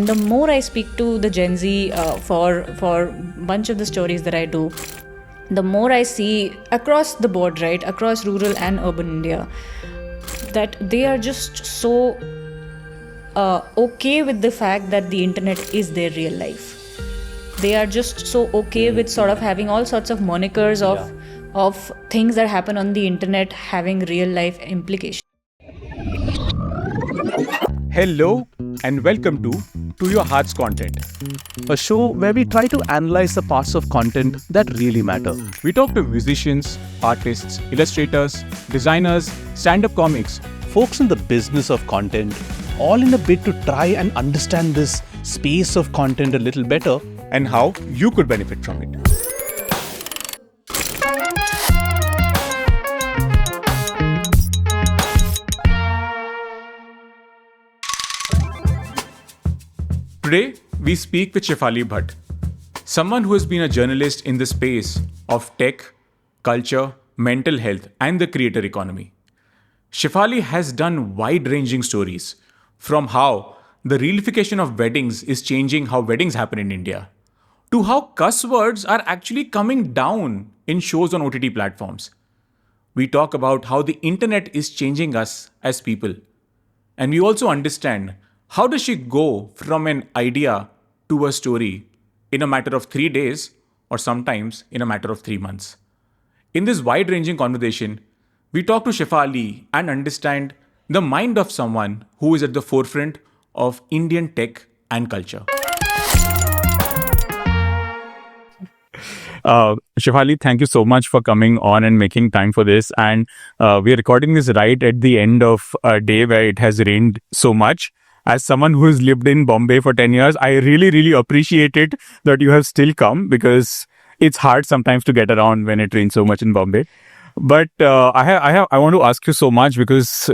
The more I speak to the Gen Z for bunch of the stories that I do, the more I see across the board, right, across rural and urban India, that they are just so okay with the fact that the internet is their real life. They are just so okay with sort of having all sorts of monikers of things that happen on the internet having real life implications. Hello and welcome to Your Heart's Content, a show where we try to analyze the parts of content that really matter. We talk to musicians, artists, illustrators, designers, stand-up comics, Folks in the business of content, all in a bid to try and understand this space of content a little better. and how you could benefit from it. Today, we speak with Shefali Bhatt, someone who has been a journalist in the space of tech, culture, mental health, and the creator economy. Shefali has done wide-ranging stories, from how the realification of weddings is changing how weddings happen in India, to how cuss words are actually coming down in shows on OTT platforms. We talk about how the internet is changing us as people. And we also understand how does she go from an idea to a story in a matter of 3 days or sometimes in a matter of 3 months. In this wide-ranging conversation, we talk to Shefali and understand the mind of someone who is at the forefront of Indian tech and culture. Shefali, thank you so much for coming on and making time for this. And we are recording this right at the end of a day where it has rained so much. As someone who has lived in Bombay for 10 years, I really, really appreciate it that you have still come, because it's hard sometimes to get around when it rains so much in Bombay. But I want to ask you so much because,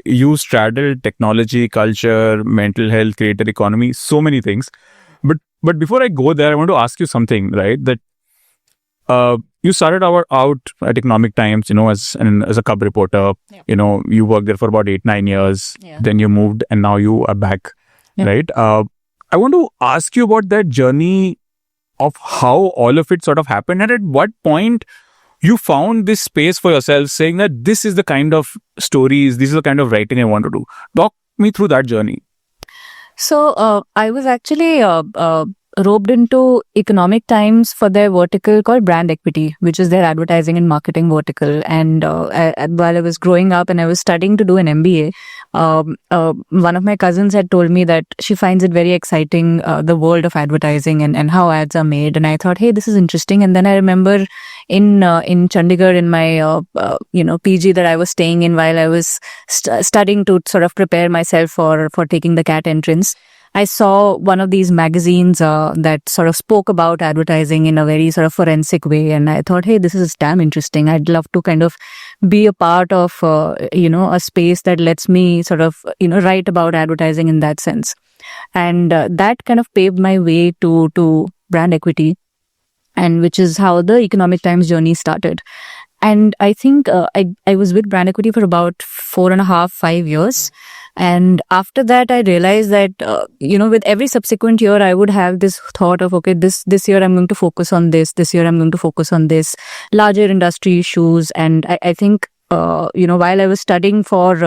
you straddle technology, culture, mental health, creator economy, so many things. But before I go there, I want to ask you something, right? That you started out at Economic Times, as a cub reporter. Yeah. You worked there for about 8-9 years. Yeah. Then you moved and now you are back, Yeah. right? I want to ask you about that journey of how all of it sort of happened, and at what point you found this space for yourself, saying that this is the kind of stories, this is the kind of writing I want to do. Talk me through that journey. So I was actually roped into Economic Times for their vertical called Brand Equity, which is their advertising and marketing vertical. And while I was growing up and I was studying to do an MBA, one of my cousins had told me that she finds it very exciting, the world of advertising and how ads are made. And I thought, hey, this is interesting. And then I remember in Chandigarh, in my PG that I was staying in while I was studying to sort of prepare myself for taking the CAT entrance, I saw one of these magazines that sort of spoke about advertising in a very sort of forensic way. And I thought, hey, this is damn interesting. I'd love to kind of be a part of, a space that lets me sort of, write about advertising in that sense. And that kind of paved my way to Brand Equity, and which is how the Economic Times journey started. And I think I was with Brand Equity for about 4.5-5 years. And after that, I realized that, with every subsequent year, I would have this thought of, okay, this year I'm going to focus on this year I'm going to focus on this, larger industry issues. And I think, while I was studying for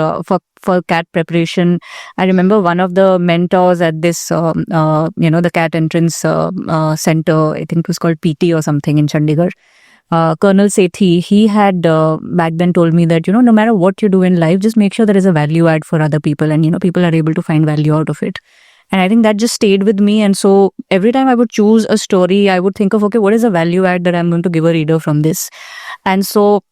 CAT preparation, I remember one of the mentors at this, the CAT entrance center, I think it was called PT or something in Chandigarh. Colonel Sethi, he had back then told me that, no matter what you do in life, just make sure there is a value add for other people and, people are able to find value out of it. And I think that just stayed with me. And so every time I would choose a story, I would think of, okay, what is the value add that I'm going to give a reader from this? And so,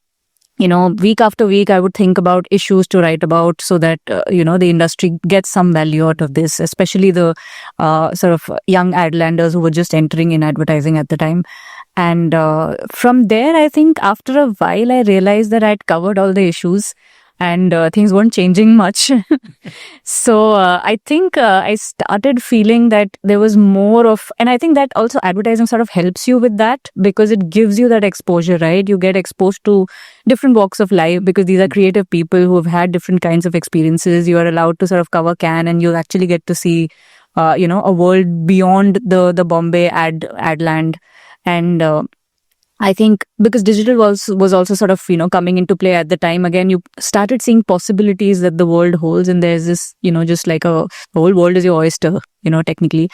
week after week, I would think about issues to write about so that, the industry gets some value out of this, especially the sort of young adlanders who were just entering in advertising at the time. And from there, I think after a while, I realized that I'd covered all the issues and things weren't changing much. So I think I started feeling that there was more of, and I think that also advertising sort of helps you with that because it gives you that exposure, right? You get exposed to different walks of life because these are creative people who have had different kinds of experiences. You are allowed to sort of cover can and you actually get to see a world beyond the Bombay ad land. And I think because digital was also sort of, coming into play at the time, again, you started seeing possibilities that the world holds. And there's this, just like the whole world is your oyster, technically.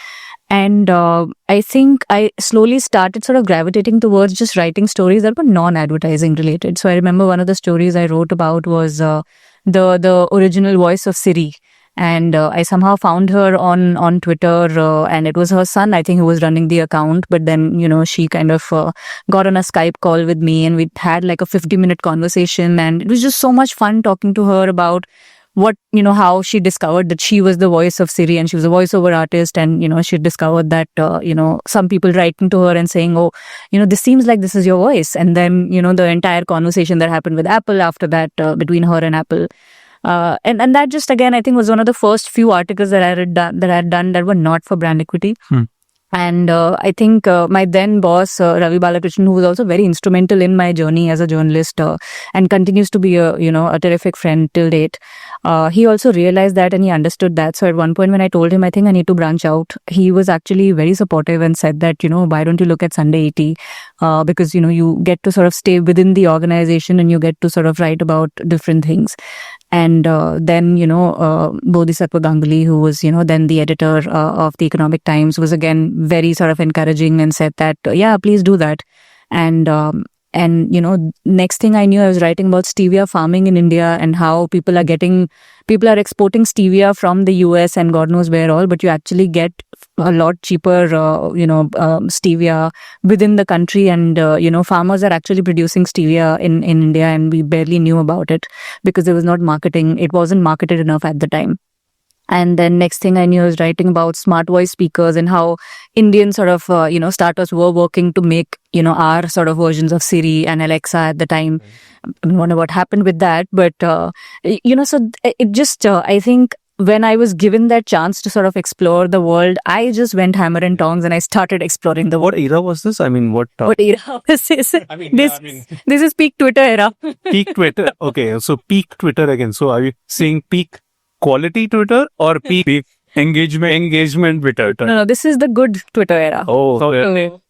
And I think I slowly started sort of gravitating towards just writing stories that were non-advertising related. So I remember one of the stories I wrote about was the original voice of Siri. And I somehow found her on Twitter, and it was her son, I think, who was running the account. But then, she kind of got on a Skype call with me, and we had like a 50-minute conversation. And it was just so much fun talking to her about what, how she discovered that she was the voice of Siri, and she was a voiceover artist. And, she discovered that, some people writing to her and saying, oh, this seems like this is your voice. And then, the entire conversation that happened with Apple after that, between her and Apple. And that just, again, I think was one of the first few articles that I had done that were not for brand equity. And I think my then boss, Ravi Balakrishnan, who was also very instrumental in my journey as a journalist, and continues to be a terrific friend till date. He also realized that, and he understood that. So at one point when I told him, I think I need to branch out, he was actually very supportive and said that, why don't you look at Sunday 80? Because, you get to sort of stay within the organization and you get to sort of write about different things. And then, Bodhisattva Ganguly, who was, then the editor of the Economic Times, was again very sort of encouraging and said that, yeah, please do that. And next thing I knew, I was writing about stevia farming in India and how people are exporting stevia from the US and God knows where all, but you actually get a lot cheaper, stevia within the country. And, farmers are actually producing stevia in India, and we barely knew about it because there was not marketing. It wasn't marketed enough at the time. And then next thing I knew, I was writing about smart voice speakers and how Indian sort of, startups were working to make, our sort of versions of Siri and Alexa at the time. I don't know what happened with that, but, so it just, I think when I was given that chance to sort of explore the world, I just went hammer and tongs and I started exploring the world. What era was this? I mean, what era was this? This is peak Twitter era. Peak Twitter. Okay, so peak Twitter again. So are you saying peak quality Twitter or peak engagement with Twitter? No, this is the good Twitter era. Oh, so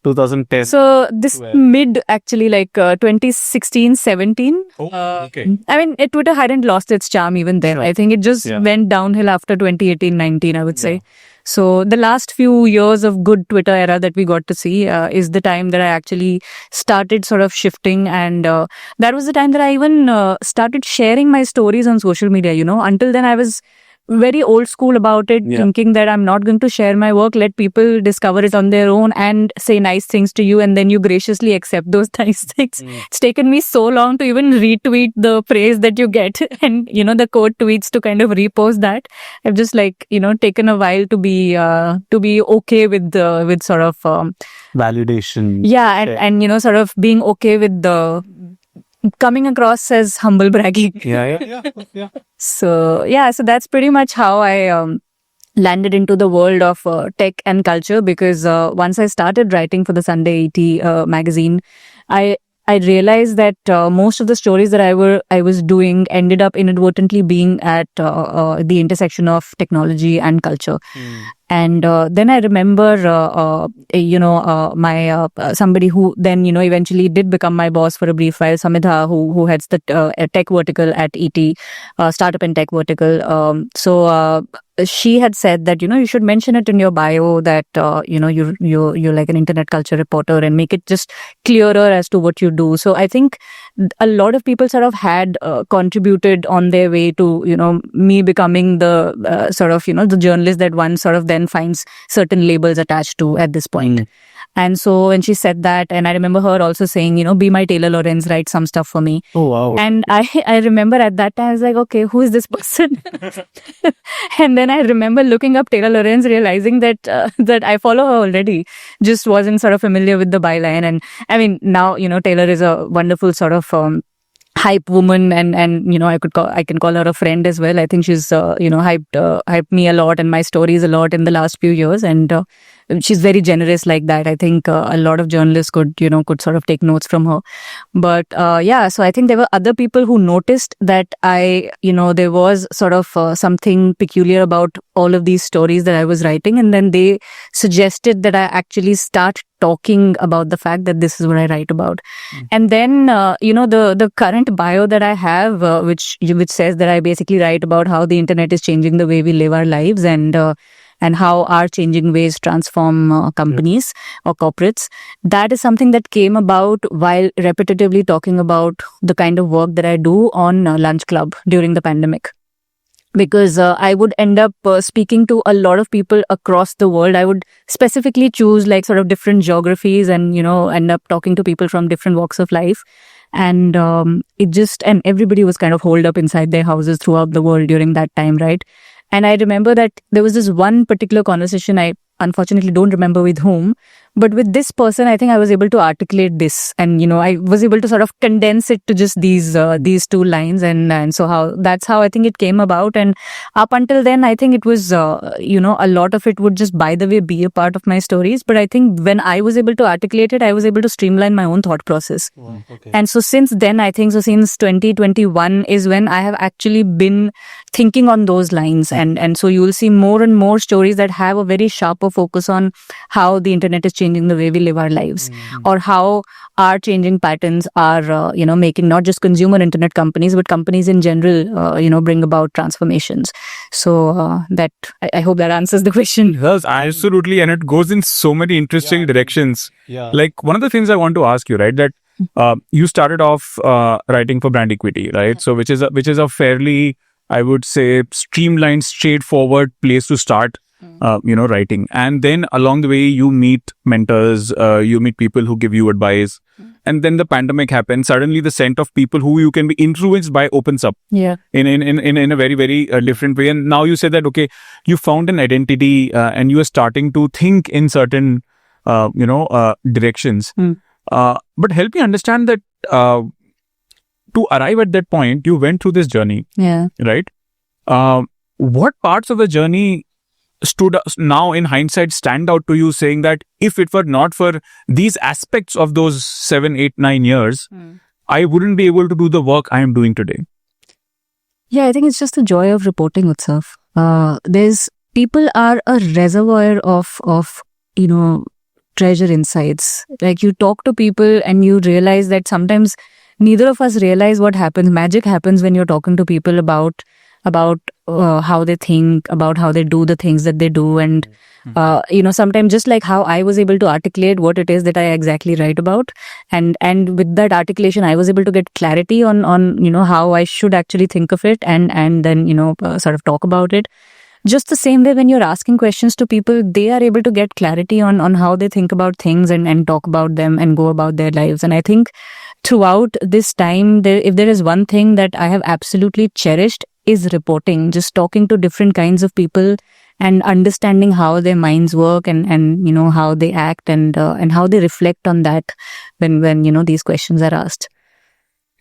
2010. So this mid actually like 2016, 17. Okay. I mean, Twitter hadn't lost its charm even then. I think it just went downhill after 2018, 19, I would say. So the last few years of good Twitter era that we got to see is the time that I actually started sort of shifting. And that was the time that I even started sharing my stories on social media, Until then I was very old school about it, thinking that I'm not going to share my work, let people discover it on their own and say nice things to you, and then you graciously accept those nice things. It's taken me so long to even retweet the praise that you get and, the quote tweets to kind of repost that. I've just taken a while to be okay with sort of validation. Yeah, and sort of being okay with the coming across as humble bragging. Yeah. So that's pretty much how I landed into the world of tech and culture, because once I started writing for the Sunday 80 magazine, I realized that most of the stories that I was doing ended up inadvertently being at the intersection of technology and culture. And then I remember, my somebody who then, eventually did become my boss for a brief while, Samidha, who heads the tech vertical at ET, startup and tech vertical. So she had said that, you should mention it in your bio that, you're like an internet culture reporter, and make it just clearer as to what you do. So I think a lot of people sort of had contributed on their way to, me becoming the sort of, the journalist that one sort of then finds certain labels attached to at this point. And so when she said that, and I remember her also saying, be my Taylor Lorenz, write some stuff for me. Oh, wow. And I remember at that time, I was like, okay, who is this person? And then I remember looking up Taylor Lorenz, realizing that that I follow her already, just wasn't sort of familiar with the byline. And I mean, now, Taylor is a wonderful sort of hype woman, and I can call her a friend as well. I think she's hyped me a lot and my stories a lot in the last few years, and she's very generous like that. I think a lot of journalists could sort of take notes from her. But so I think there were other people who noticed that there was sort of something peculiar about all of these stories that I was writing, and then they suggested that I actually start talking about the fact that this is what I write about. And then the current bio that I have, which says that I basically write about how the internet is changing the way we live our lives, and how our changing ways transform companies or corporates. That is something that came about while repetitively talking about the kind of work that I do on Lunch Club during the pandemic. Because I would end up speaking to a lot of people across the world. I would specifically choose like sort of different geographies and, end up talking to people from different walks of life. And and everybody was kind of holed up inside their houses throughout the world during that time, right? And I remember that there was this one particular conversation, I unfortunately don't remember with whom, but with this person, I think I was able to articulate this, and I was able to sort of condense it to just these 2 lines, and so that's how I think it came about. And up until then, I think it was a lot of it would just by the way be a part of my stories. But I think when I was able to articulate it, I was able to streamline my own thought process. Wow, okay. And so since then, I think since 2021 is when I have actually been thinking on those lines, and so you will see more and more stories that have a very sharper focus on how the internet is changing the way we live our lives, or how our changing patterns are making not just consumer internet companies but companies in general bring about transformations. So that I hope that answers the question. Yes, absolutely, and it goes in so many interesting directions. Yeah. Like one of the things I want to ask you, right, that you started off writing for Brand Equity, right? So which is a fairly, I would say, streamlined, straightforward place to start, writing. And then along the way, you meet mentors, you meet people who give you advice. And then the pandemic happens. Suddenly, the scent of people who you can be influenced by opens up. Yeah. In a very, very different way. And now you say that, okay, you found an identity and you are starting to think in certain, directions. But help me understand that to arrive at that point, you went through this journey. Yeah. Right? What parts of the journey now in hindsight stand out to you, saying that if it were not for these aspects of those 7, 8, 9 years, I wouldn't be able to do the work I am doing today? Yeah, I think it's just the joy of reporting itself. People are a reservoir of treasure insights. Like you talk to people and you realize that sometimes neither of us realize what happens. Magic happens when you're talking to people about how they think, about how they do the things that they do. And, sometimes just like how I was able to articulate what it is that I exactly write about. And with that articulation, I was able to get clarity on how I should actually think of it and then, sort of talk about it. Just the same way when you're asking questions to people, they are able to get clarity on how they think about things and talk about them and go about their lives. And I think throughout this time, if there is one thing that I have absolutely cherished, is reporting, just talking to different kinds of people and understanding how their minds work and how they act and how they reflect on that when these questions are asked.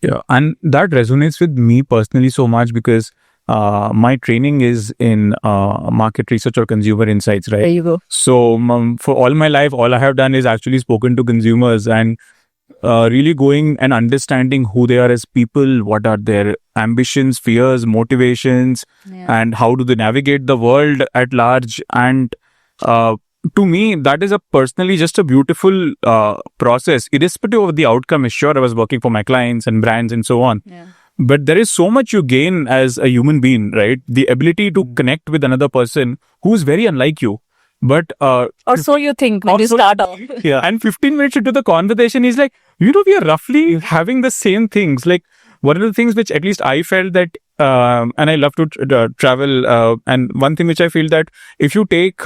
Yeah, and that resonates with me personally so much because my training is in market research or consumer insights, right? There you go. So for all my life, all I have done is actually spoken to consumers and really going and understanding who they are as people, what are their ambitions, fears, motivations, and how do they navigate the world at large. And to me, that is personally just a beautiful process, irrespective of the outcome. Sure, I was working for my clients and brands and so on. Yeah. But there is so much you gain as a human being, right? The ability to connect with another person who is very unlike you. But or so you think when you start off. Yeah, and 15 minutes into the conversation, he's like, we are roughly having the same things. Like one of the things which at least I felt that, and I love to travel, and one thing which I feel that if you take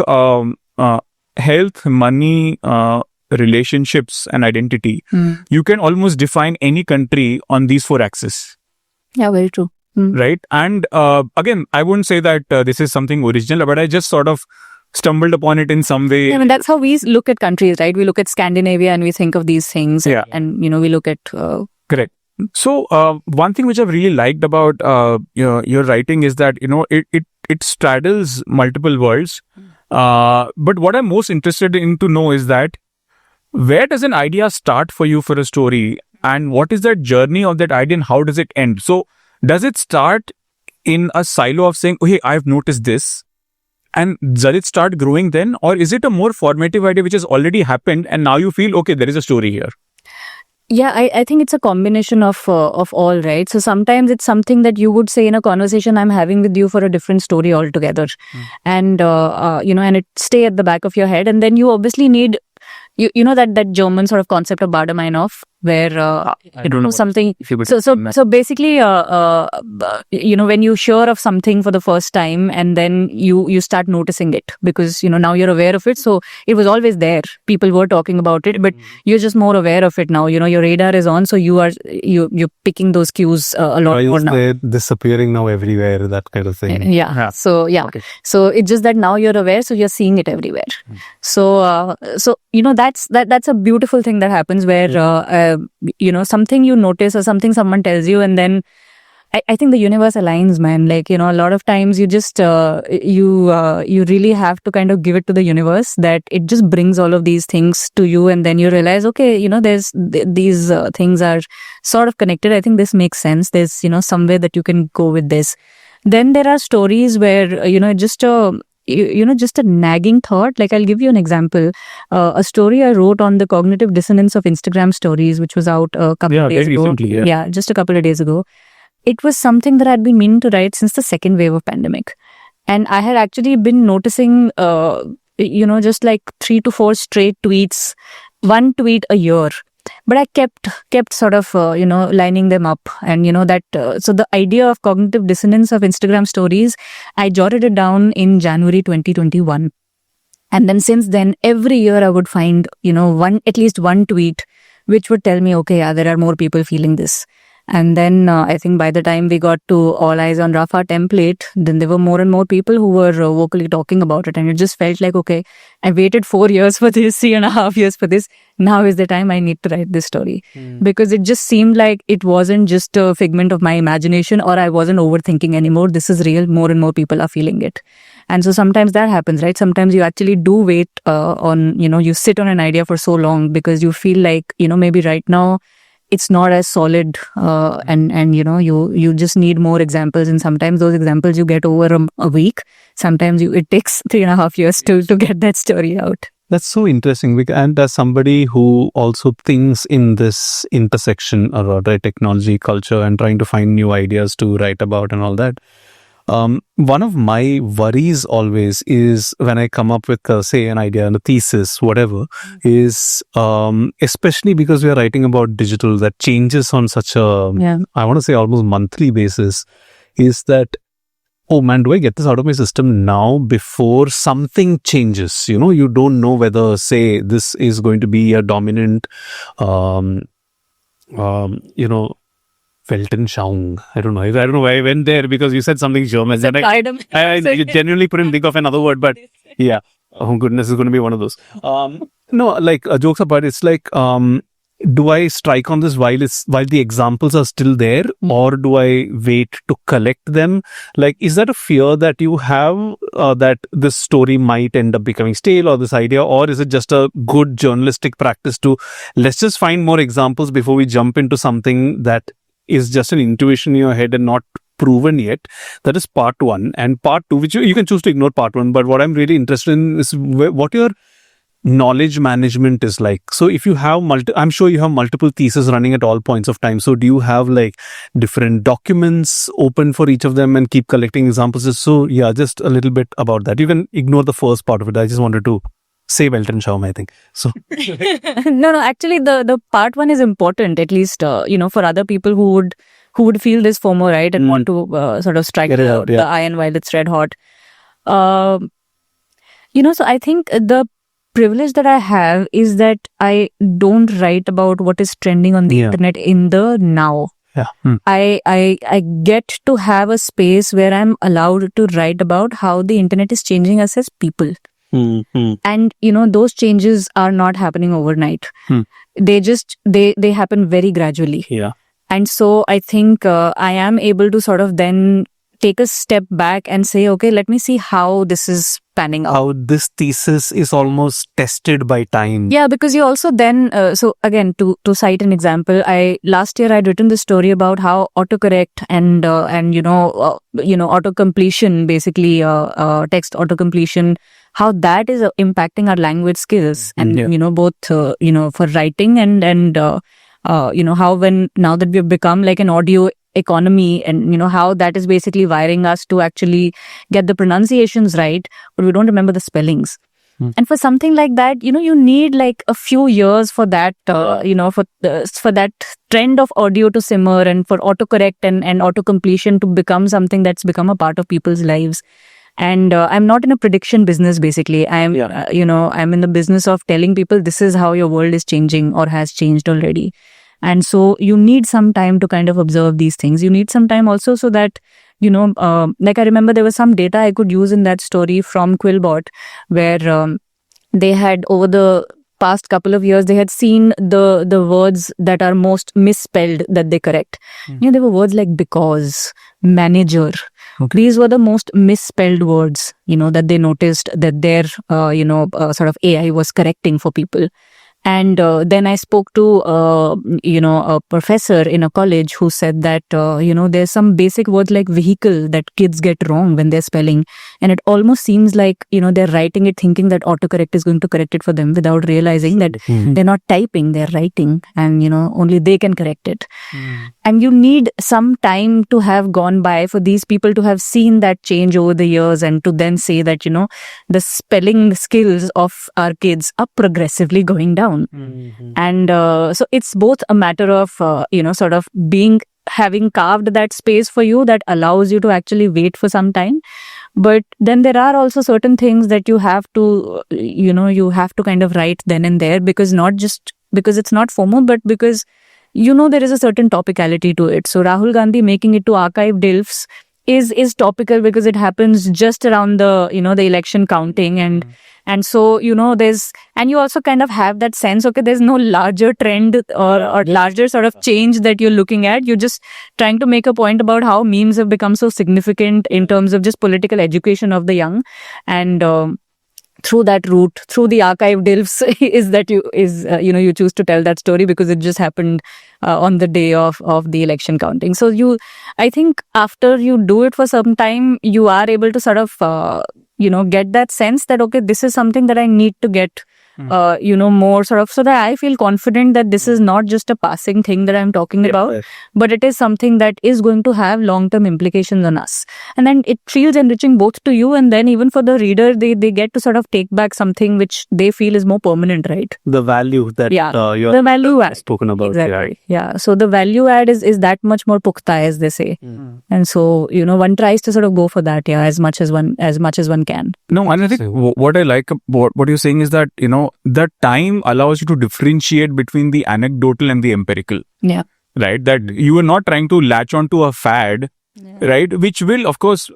health, money, relationships, and identity, you can almost define any country on these 4 axes. Yeah, very true. Right. And again, I wouldn't say that this is something original, but I just sort of stumbled upon it in some way. I mean, that's how we look at countries, right? We look at Scandinavia and we think of these things. Yeah. And, we look at... Correct. So one thing which I've really liked about your writing is that, it straddles multiple worlds. But what I'm most interested in to know is that where does an idea start for you for a story, and what is that journey of that idea, and how does it end? So does it start in a silo of saying, "Okay, I've noticed this," and does it start growing then, or is it a more formative idea which has already happened and now you feel, okay, there is a story here? Yeah, I think it's a combination of all, right? So sometimes it's something that you would say in a conversation I'm having with you for a different story altogether, and and it stay at the back of your head, and then you obviously need you know that German sort of concept of Bader-Meinhof, where I don't know something. if you would So basically, when you sure of something for the first time, and then you start noticing it because now you're aware of it. So it was always there. People were talking about it, but you're just more aware of it now. Your radar is on, so you're picking those cues a lot more now. They're disappearing now everywhere, that kind of thing. Yeah. So Okay. so it's just that now you're aware, so you're seeing it everywhere. So that's a beautiful thing that happens where something you notice or something someone tells you, and then I think the universe aligns, man. Like a lot of times you just you really have to kind of give it to the universe that it just brings all of these things to you, and then you realize, okay, there's these things are sort of connected. I think this makes sense. There's somewhere that you can go with this. Then there are stories where just a nagging thought. Like I'll give you an example. A story I wrote on the cognitive dissonance of Instagram stories, which was out a couple of days very ago. recently, yeah. Just a couple of days ago. It was something that I'd been meaning to write since the second wave of pandemic. And I had actually been noticing, just like 3 to 4 straight tweets, one tweet a year. But I kept sort of, lining them up. And, so the idea of cognitive dissonance of Instagram stories, I jotted it down in January 2021. And then since then, every year I would find, at least one tweet, which would tell me, okay, yeah, there are more people feeling this. And then I think by the time we got to All Eyes on Rafa template, then there were more and more people who were vocally talking about it. And it just felt like, okay, I waited 4 years for this, 3.5 years for this. Now is the time I need to write this story. Because it just seemed like it wasn't just a figment of my imagination, or I wasn't overthinking anymore. This is real. More and more people are feeling it. And so sometimes that happens, right? Sometimes you actually do wait you sit on an idea for so long because you feel like, maybe right now, it's not as solid and you just need more examples, and sometimes those examples you get over a week. Sometimes it takes 3.5 years to get that story out. That's so interesting. And as somebody who also thinks in this intersection around technology, culture, and trying to find new ideas to write about and all that, one of my worries always is when I come up with, say, an idea and a thesis, whatever, is especially because we are writing about digital that changes on such a, I want to say almost monthly basis, is that, oh man, do I get this out of my system now before something changes? You don't know whether, say, this is going to be a dominant, Weltanschauung. I don't know why I went there because you said something German. Then I genuinely couldn't think of another word, but yeah. Oh goodness, it's going to be one of those. Jokes apart, it's like, do I strike on this while the examples are still there, or do I wait to collect them? Like, is that a fear that you have that this story might end up becoming stale, or this idea, or is it just a good journalistic practice to let's just find more examples before we jump into something that is just an intuition in your head and not proven yet? That is part one. And part two, which you can choose to ignore part one, but what I'm really interested in is what your knowledge management is like. So if you have I'm sure you have multiple theses running at all points of time. So do you have like different documents open for each of them and keep collecting examples? So yeah, just a little bit about that. You can ignore the first part of it. I just wanted to say Weltanschauung, I think. So No, actually the part one is important, at least, for other people who would feel this FOMO, right? And want to sort of strike the iron while it's red hot. So I think the privilege that I have is that I don't write about what is trending on the internet in the now. Yeah. I get to have a space where I'm allowed to write about how the internet is changing us as people. And those changes are not happening overnight. They just they happen very gradually. Yeah. And so I think I am able to sort of then take a step back and say, okay, let me see how this is panning out. How this thesis is almost tested by time. Yeah, because you also then, so again, to cite an example, last year I'd written this story about how autocorrect and auto-completion, basically text auto-completion, how that is impacting our language skills and, both, for writing and how now that we've become like an audio economy and, how that is basically wiring us to actually get the pronunciations right, but we don't remember the spellings. And for something like that, you need like a few years for that, for that trend of audio to simmer and for autocorrect and auto-completion to become something that's become a part of people's lives. And I'm not in a prediction business, basically. I'm in the business of telling people this is how your world is changing or has changed already. And so you need some time to kind of observe these things. You need some time also so that, like I remember there was some data I could use in that story from Quillbot where they had over the past couple of years, they had seen the words that are most misspelled that they correct. There were words like because, manager. Okay. These were the most misspelled words, that they noticed that their, sort of AI was correcting for people. And then I spoke to, a professor in a college who said that, there's some basic words like vehicle that kids get wrong when they're spelling. And it almost seems like, they're writing it thinking that autocorrect is going to correct it for them without realizing that they're not typing, they're writing and, only they can correct it. And you need some time to have gone by for these people to have seen that change over the years and to then say that, the spelling skills of our kids are progressively going down. And so it's both a matter of, sort of having carved that space for you that allows you to actually wait for some time. But then there are also certain things that you have to, you have to kind of write then and there because not just because it's not FOMO, but because, there is a certain topicality to it. So Rahul Gandhi making it to archive DILFs is topical because it happens just around the, the election counting and so, and you also kind of have that sense, okay, there's no larger trend or larger sort of change that you're looking at. You're just trying to make a point about how memes have become so significant in terms of just political education of the young. And through that route, through the archive DILFs, is that you choose to tell that story because it just happened on the day of the election counting. So I think after you do it for some time, you are able to sort of, get that sense that, okay, this is something that I need to get, more sort of, so that I feel confident that this is not just a passing thing that I'm talking about, but it is something that is going to have long-term implications on us. And then it feels enriching both to you and then even for the reader, they get to sort of take back something which they feel is more permanent, right? The value that you the value add spoken about. Exactly. Yeah. So the value add is that much more pukta, as they say. And so, one tries to sort of go for that, as much as one can. No, and I think what I like about what you're saying is that, that time allows you to differentiate between the anecdotal and the empirical. Yeah. Right? That you are not trying to latch onto a fad, right? Which will, of course,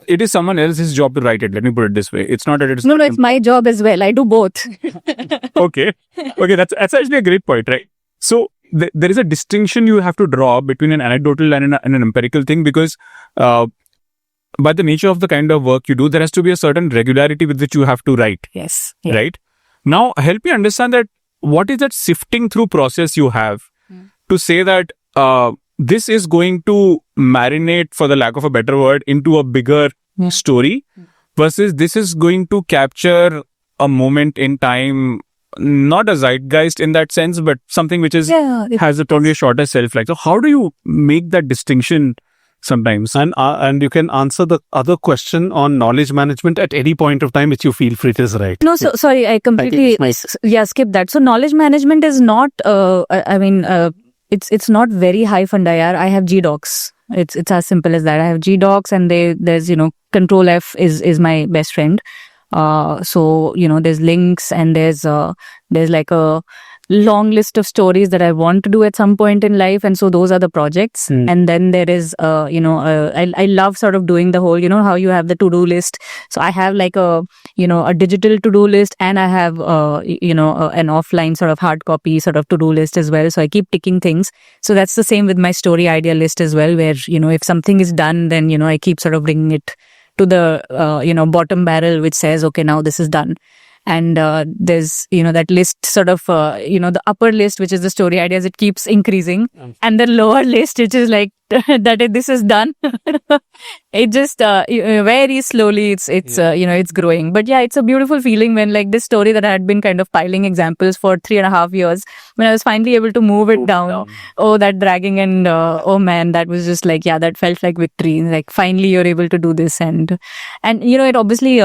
it is someone else's job to write it. Let me put it this way. It's not that it's... No, it's my job as well. I do both. Okay. That's actually a great point, right? So there is a distinction you have to draw between an anecdotal and an empirical thing because by the nature of the kind of work you do, there has to be a certain regularity with which you have to write. Yes. Yeah. Right? Now, help me understand that what is that sifting through process you have to say that this is going to marinate, for the lack of a better word, into a bigger story versus this is going to capture a moment in time, not a zeitgeist in that sense, but something which is has a totally shorter shelf life. So how do you make that distinction sometimes? And you can answer the other question on knowledge management at any point of time which you feel free is right. No, so sorry, I completely skip that. So knowledge management is not it's not very high fundayar. I have GDocs. It's as simple as that. I have GDocs and there's Control F is my best friend. So there's links and there's like a long list of stories that I want to do at some point in life, and so those are the projects. And then there is I love sort of doing the whole how you have the to-do list. So I have like a digital to-do list, and I have an offline sort of hard copy sort of to-do list as well. So I keep ticking things. So that's the same with my story idea list as well, where if something is done, then I keep sort of bringing it to the bottom barrel which says, okay, now this is done. And there's that list sort of the upper list, which is the story ideas, it keeps increasing, and the lower list, which is like this is done. It just very slowly it's growing. But yeah, it's a beautiful feeling when like this story that I had been kind of piling examples for 3.5 years, when I was finally able to move it down. Oh, that dragging, and oh man, that was just like, yeah, that felt like victory. Like finally you're able to do this, and it obviously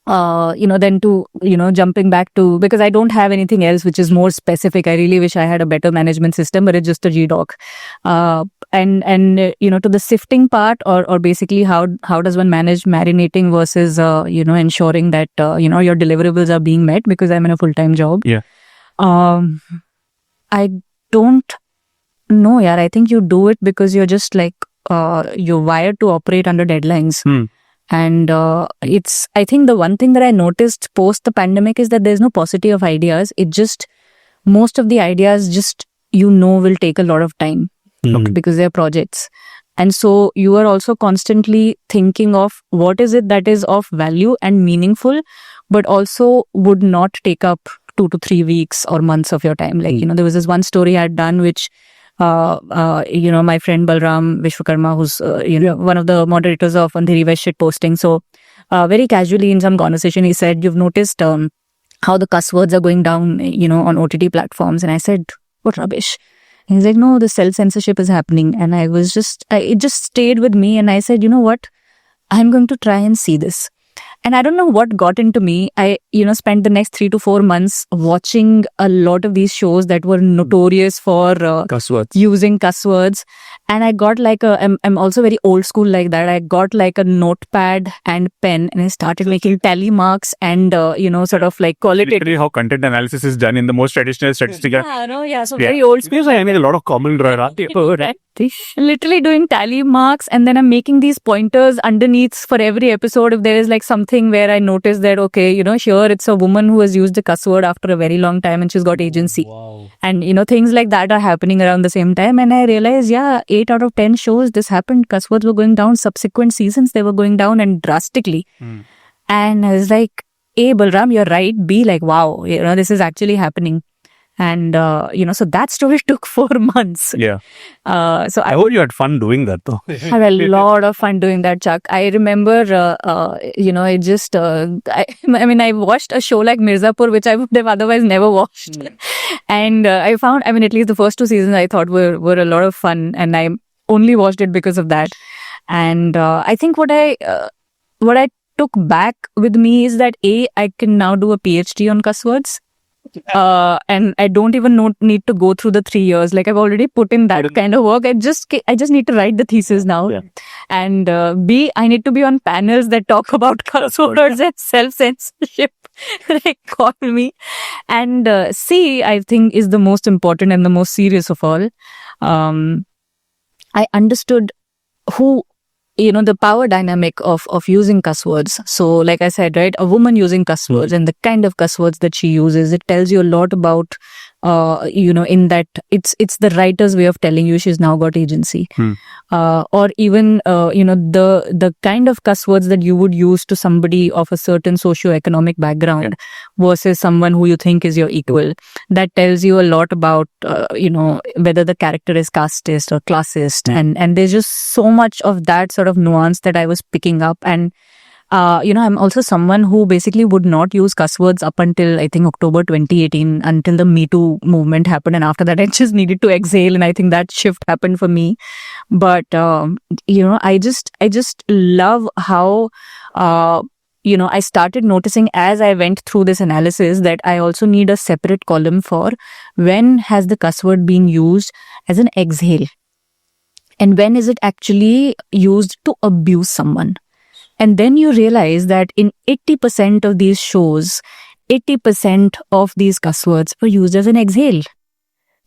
then to, jumping back to, because I don't have anything else which is more specific. I really wish I had a better management system, but it's just a GDoc. And to the sifting part, or basically how does one manage marinating versus, ensuring that, your deliverables are being met, because I'm in a full-time job. Yeah. I don't know, yeah. I think you do it because you're just like, you're wired to operate under deadlines. And I think the one thing that I noticed post the pandemic is that there's no paucity of ideas. It just, most of the ideas just, will take a lot of time because they're projects. And so you are also constantly thinking of what is it that is of value and meaningful, but also would not take up 2 to 3 weeks or months of your time. Like, there was this one story I had done, which my friend Balram Vishwakarma, who's, one of the moderators of Andheri West shit posting. So, very casually in some conversation, he said, you've noticed how the cuss words are going down, on OTT platforms. And I said, what rubbish. And he's like, no, the self-censorship is happening. And it just stayed with me. And I said, you know what? I'm going to try and see this. And I don't know what got into me. I, spent the next 3 to 4 months watching a lot of these shows that were notorious for using cuss words. And I got like I'm also very old school like that. I got like a notepad and pen, and I started making tally marks and, sort of like qualitative. Literally how content analysis is done in the most traditional statistical. So very old school. I made a lot of common right? Literally doing tally marks, and then I'm making these pointers underneath for every episode. If there is like something where I notice that, okay, here it's a woman who has used a cuss word after a very long time and she's got agency. Wow. And, things like that are happening around the same time. And I realized, 8 out of 10 shows, this happened. Cuss words were going down. Subsequent seasons, they were going down, and drastically. And I was like, A, Balram, you're right. B, like, wow, this is actually happening. And, so that story took 4 months. Yeah. So I hope you had fun doing that, though. I had a lot of fun doing that, Chuck. I remember, it just, I watched a show like Mirzapur, which I would have otherwise never watched. And I found, at least the first 2 seasons I thought were a lot of fun. And I only watched it because of that. And I think what I took back with me is that I can now do a PhD on cuss words. And I don't even need to go through the 3 years. Like, I've already put in that kind of work. I just need to write the thesis now. Yeah. And B, I need to be on panels that talk about cuss words and self-censorship. Like, call me. And C, I think, is the most important and the most serious of all. I understood the power dynamic of using cuss words. So, like I said, right, a woman using cuss words and the kind of cuss words that she uses, it tells you a lot about, in that it's the writer's way of telling you she's now got agency. Or even, the kind of cuss words that you would use to somebody of a certain socio-economic background versus someone who you think is your equal. That tells you a lot about, whether the character is casteist or classist. And there's just so much of that sort of nuance that I was picking up. And I'm also someone who basically would not use cuss words up until, I think, October 2018, until the Me Too movement happened. And after that, I just needed to exhale. And I think that shift happened for me. But, I just love how, I started noticing as I went through this analysis that I also need a separate column for when has the cuss word been used as an exhale, and when is it actually used to abuse someone. And then you realize that in 80% of these shows, 80% of these cuss words were used as an exhale.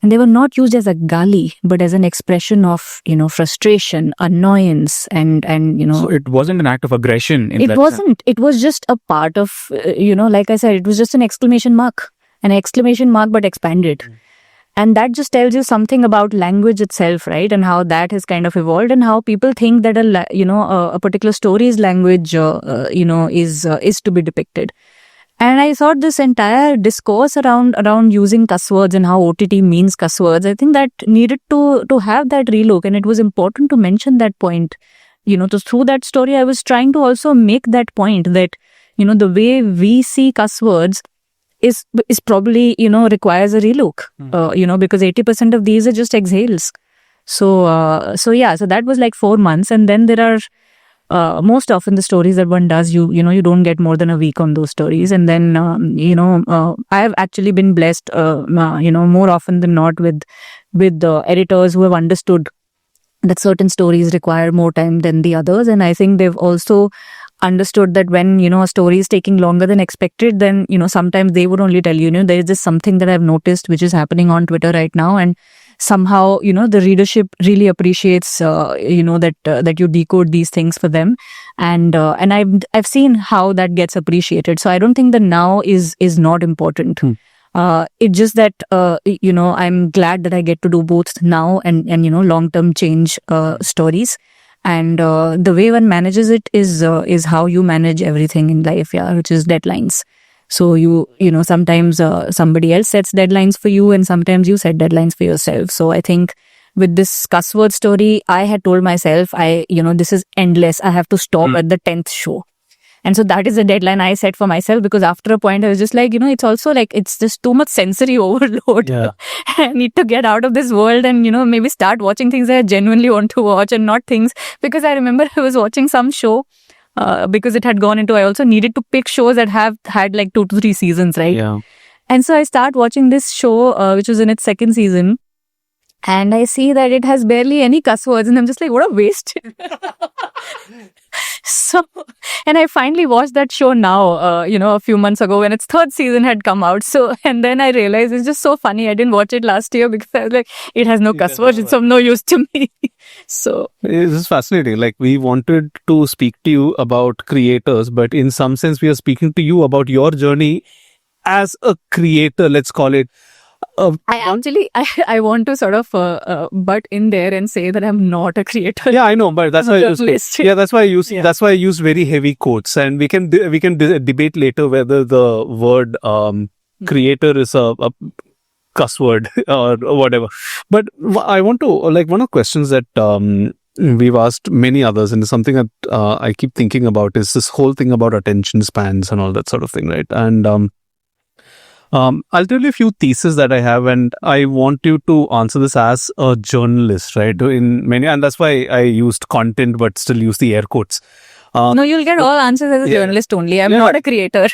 And they were not used as a gali, but as an expression of, frustration, annoyance, and So it wasn't an act of aggression. It wasn't. It was just a part of, like I said, it was just an exclamation mark but expanded. And that just tells you something about language itself, right? And how that has kind of evolved, and how people think that a particular story's language, is to be depicted. And I thought this entire discourse around using cuss words and how OTT means cuss words, I think that needed to have that relook, and it was important to mention that point. Through that story, I was trying to also make that point that, the way we see cuss words is probably, requires a relook, because 80% of these are just exhales. So that was like 4 months. And then there are most often the stories that one does, you don't get more than a week on those stories. And then, I have actually been blessed, more often than not with editors who have understood that certain stories require more time than the others. And I think they've also understood that when, a story is taking longer than expected, then, sometimes they would only tell you, there is just something that I've noticed which is happening on Twitter right now. And somehow, the readership really appreciates, that you decode these things for them. And I've seen how that gets appreciated. So I don't think the now is not important. It's just that, I'm glad that I get to do both now and long-term change stories. And the way one manages it is how you manage everything in life, which is deadlines. So sometimes somebody else sets deadlines for you, and sometimes you set deadlines for yourself. So I think with this cuss word story, I had told myself, this is endless. I have to stop at the 10th show. And so that is the deadline I set for myself, because after a point I was just like, it's also like, it's just too much sensory overload. Yeah. I need to get out of this world and, maybe start watching things that I genuinely want to watch, and not things, because I remember I was watching some show, because it had gone into, I also needed to pick shows that have had like 2 to 3 seasons, right? Yeah. And so I start watching this show, which was in its 2nd season. And I see that it has barely any cuss words, and I'm just like, what a waste. So, and I finally watched that show now, a few months ago when its 3rd season had come out. So, and then I realized it's just so funny. I didn't watch it last year because I was like, it has no cuss words. It's of no use to me. So, this is fascinating. Like, we wanted to speak to you about creators, but in some sense, we are speaking to you about your journey as a creator, let's call it. I want to sort of butt in there and say that I'm not a creator. Yeah, I know, but that's why that's why I use very heavy quotes, and we can debate later whether the word creator is a cuss word or whatever. But I want to, like, one of the questions that we've asked many others, and something that I keep thinking about, is this whole thing about attention spans and all that sort of thing, right? And I'll tell you a few theses that I have, and I want you to answer this as a journalist, right? And that's why I used content, but still use the air quotes. No, you'll get all answers as a journalist only. I'm not a creator.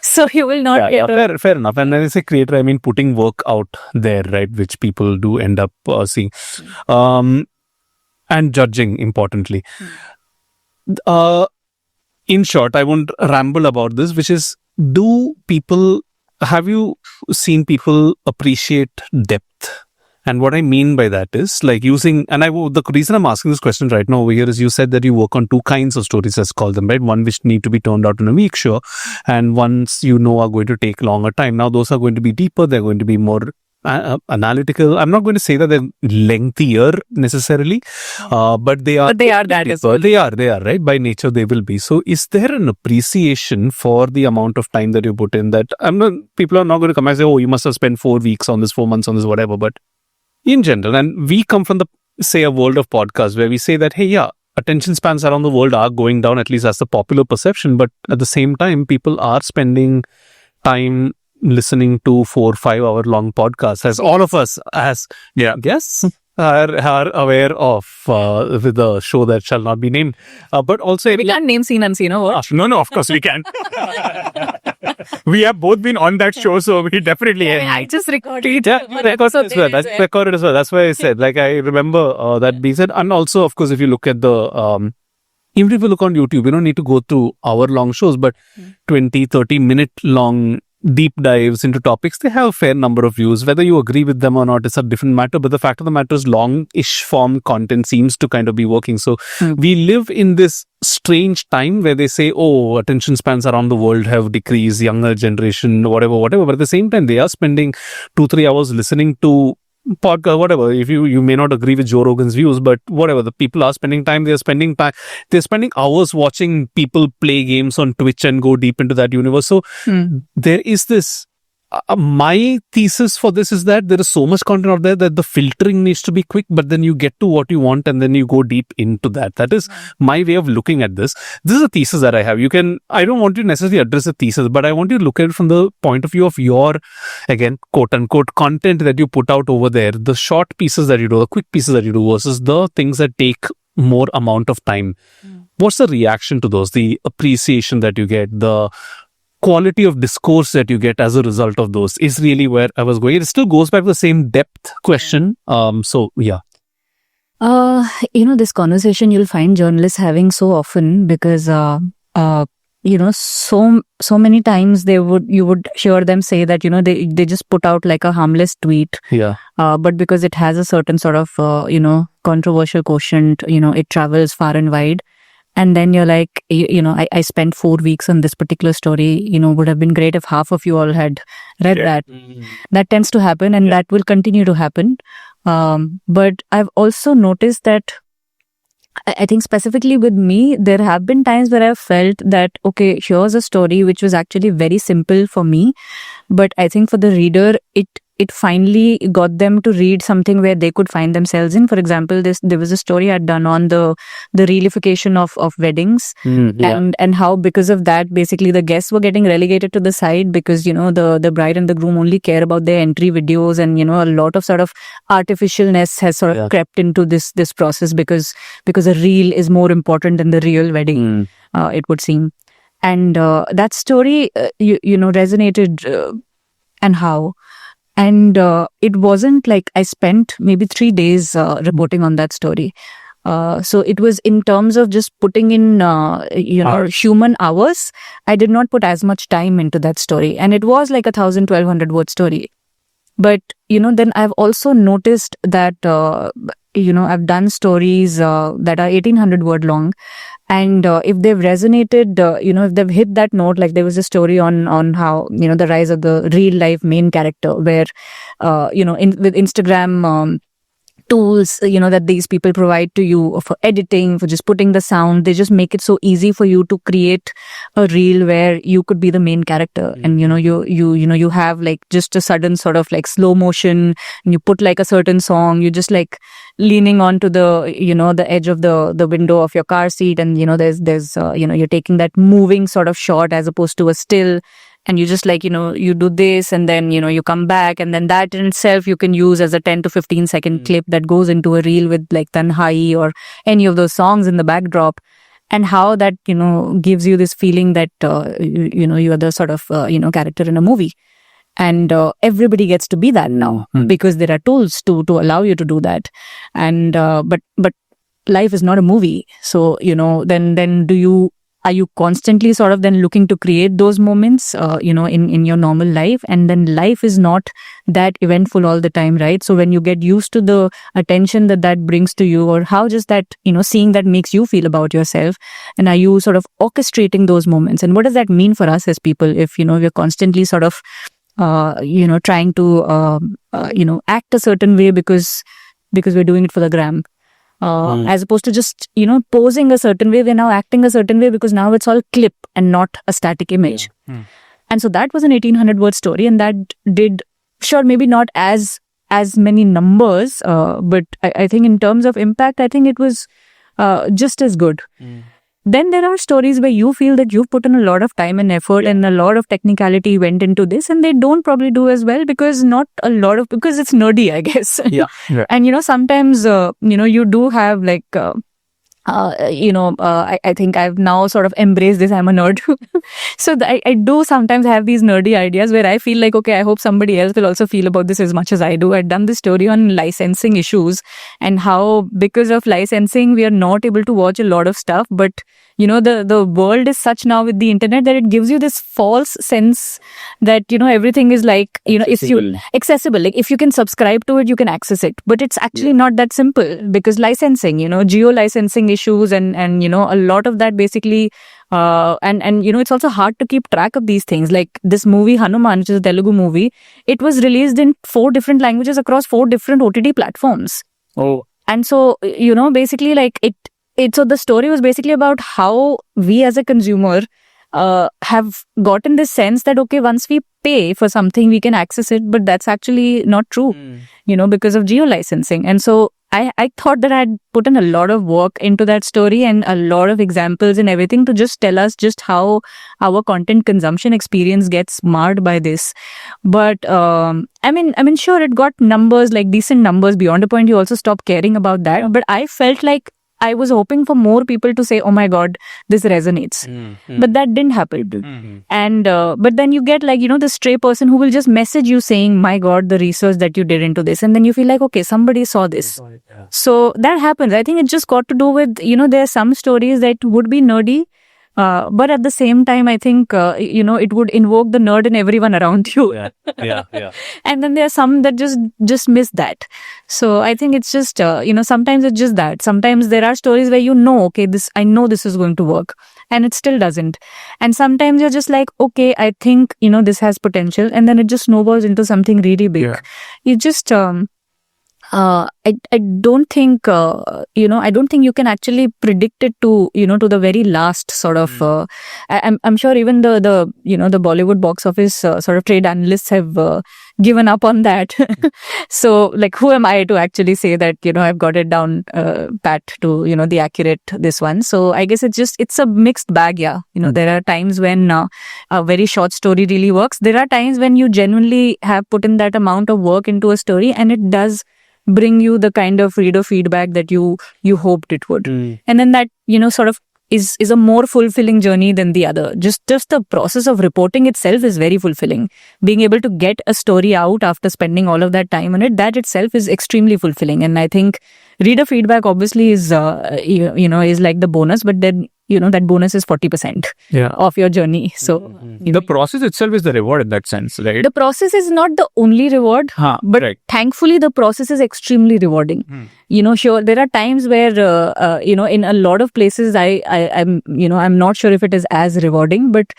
So you will not get... Fair enough. And when I say creator, I mean putting work out there, right? Which people do end up seeing. And judging, importantly. In short, I won't ramble about this, which is, have you seen people appreciate depth? And what I mean by that is, like, the reason I'm asking this question right now over here is, you said that you work on 2 kinds of stories, let's call them, right? One which need to be turned out in a week, sure. And ones are going to take longer time. Now, those are going to be deeper. They're going to be more analytical. I'm not going to say that they're lengthier necessarily, but they are. But they are that as well. They are, right? By nature, they will be. So, is there an appreciation for the amount of time that you put in? That people are not going to come and say, oh, you must have spent 4 weeks on this, 4 months on this, whatever. But in general, and we come from a world of podcasts where we say that, hey, attention spans around the world are going down, at least that's the popular perception. But at the same time, people are spending time listening to 4 or 5 hour long podcasts, as all of us guests are aware of, with the show that shall not be named. But also, we can't name Seen Unseen. No, of course we can. We have both been on that show, so we definitely. I just recorded. Yeah, recorded as well. That's recorded as well. That's why I said, like, I remember that being said. And also, of course, if you look at the even if you look on YouTube, you don't need to go through hour-long shows, but 20, 30-minute long deep dives into topics, they have a fair number of views. Whether you agree with them or not is a different matter. But the fact of the matter is, long-ish form content seems to kind of be working. So we live in this strange time where they say, oh, attention spans around the world have decreased, younger generation, whatever. But at the same time, they are spending 2-3 hours listening to podcast, whatever. If you may not agree with Joe Rogan's views, but whatever, the people are spending time. They're spending hours watching people play games on Twitch and go deep into that universe. So there is this. My thesis for this is that there is so much content out there that the filtering needs to be quick, but then you get to what you want and then you go deep into that. That is my way of looking at this. This is a thesis that I have. I don't want to necessarily address a thesis, but I want you to look at it from the point of view of your, again, quote unquote, content that you put out over there, the short pieces that you do, the quick pieces that you do versus the things that take more amount of time. What's the reaction to those? The appreciation that you get, the quality of discourse that you get as a result of those is really where I was going. It still goes back to the same depth question. So yeah. This conversation you'll find journalists having so often because, so many times you would hear them say that, they just put out like a harmless tweet. Yeah. But because it has a certain sort of, controversial quotient, it travels far and wide. And then you're like, I spent 4 weeks on this particular story, would have been great if half of you all had read that. That tends to happen and that will continue to happen. But I've also noticed that I think specifically with me, there have been times where I've felt that, okay, here's a story which was actually very simple for me. But I think for the reader, it finally got them to read something where they could find themselves in. For example, there was a story I'd done on the realification of weddings and how because of that, basically the guests were getting relegated to the side because, the bride and the groom only care about their entry videos and, a lot of sort of artificialness has sort of crept into this process because a reel is more important than the real wedding, it would seem. And that story, resonated and how. And it wasn't like I spent maybe 3 days reporting on that story. So it was in terms of just putting in, human hours. I did not put as much time into that story. And it was like 1,000-1,200 word story. But, then I've also noticed that, I've done stories that are 1,800 word long. And if they've resonated, if they've hit that note, like there was a story on how, the rise of the real life main character where, with Instagram tools, that these people provide to you for editing, for just putting the sound, they just make it so easy for you to create a reel where you could be the main character. And, you have like just a sudden sort of like slow motion and you put like a certain song, you just like leaning onto the, the edge of the window of your car seat. And, there's you're taking that moving sort of shot as opposed to a still. And you just like, you do this and then, you come back and then that in itself you can use as a 10 to 15 second clip that goes into a reel with like Tanhai or any of those songs in the backdrop. And how that, gives you this feeling that, you are the sort of, character in a movie. And everybody gets to be that now because there are tools to allow you to do that. And, but life is not a movie. So, then are you constantly sort of then looking to create those moments, in your normal life? And then life is not that eventful all the time, right? So when you get used to the attention that brings to you, or how just that, seeing that makes you feel about yourself, and are you sort of orchestrating those moments? And what does that mean for us as people if, we're constantly sort of, trying to, act a certain way because we're doing it for the gram? As opposed to just, posing a certain way, we're now acting a certain way because now it's all clip and not a static image. And so that was an 1,800 word story, and that did, sure, maybe not as many numbers, but I think in terms of impact, I think it was just as good. Then there are stories where you feel that you've put in a lot of time and effort and a lot of technicality went into this, and they don't probably do as well because because it's nerdy, I guess. And, sometimes, you do have like, I think I've now sort of embraced this. I'm a nerd. So I do sometimes have these nerdy ideas where I feel like, okay, I hope somebody else will also feel about this as much as I do. I've done this story on licensing issues and how because of licensing, we are not able to watch a lot of stuff. But, the world is such now with the internet that it gives you this false sense that, everything is like, if you accessible, like if you can subscribe to it, you can access it. But it's actually not that simple because licensing, geo licensing issues and a lot of that basically, and it's also hard to keep track of these things. Like this movie Hanuman, which is a Telugu movie, it was released in 4 different languages across 4 different OTT platforms. Oh. And so, basically like so the story was basically about how we as a consumer have gotten this sense that, okay, once we pay for something, we can access it, but that's actually not true, because of geo licensing. And so I thought that I'd put in a lot of work into that story and a lot of examples and everything to just tell us just how our content consumption experience gets marred by this. But I mean, sure, it got numbers, like decent numbers. Beyond a point, you also stop caring about that. But I felt like I was hoping for more people to say, oh my God, this resonates. But that didn't happen. And but then you get like, the stray person who will just message you saying, my God, the research that you did into this. And then you feel like, okay, somebody saw this. So that happens. I think it just got to do with, there are some stories that would be nerdy. But at the same time, I think, it would invoke the nerd in everyone around you. Yeah. And then there are some that just miss that. So I think it's just, sometimes it's just that. Sometimes there are stories where okay, I know this is going to work. And it still doesn't. And sometimes you're just like, okay, I think, this has potential. And then it just snowballs into something really big. Yeah. You just... I don't think I don't think you can actually predict it to to the very last sort of I'm sure even the the Bollywood box office sort of trade analysts have given up on that. So like, who am I to actually say that I've got it down pat to the accurate this one. So I guess it's a mixed bag. There are times when a very short story really works. There are times when you genuinely have put in that amount of work into a story and it does bring you the kind of reader feedback that you hoped it would. And then that, sort of is a more fulfilling journey than the other. Just the process of reporting itself is very fulfilling. Being able to get a story out after spending all of that time on it, that itself is extremely fulfilling. And I think reader feedback obviously is, is like the bonus, but then, that bonus is 40% of your journey. So The process itself is the reward in that sense, right? The process is not the only reward, but right. Thankfully the process is extremely rewarding. Sure, there are times where, in a lot of places I'm not sure if it is as rewarding, but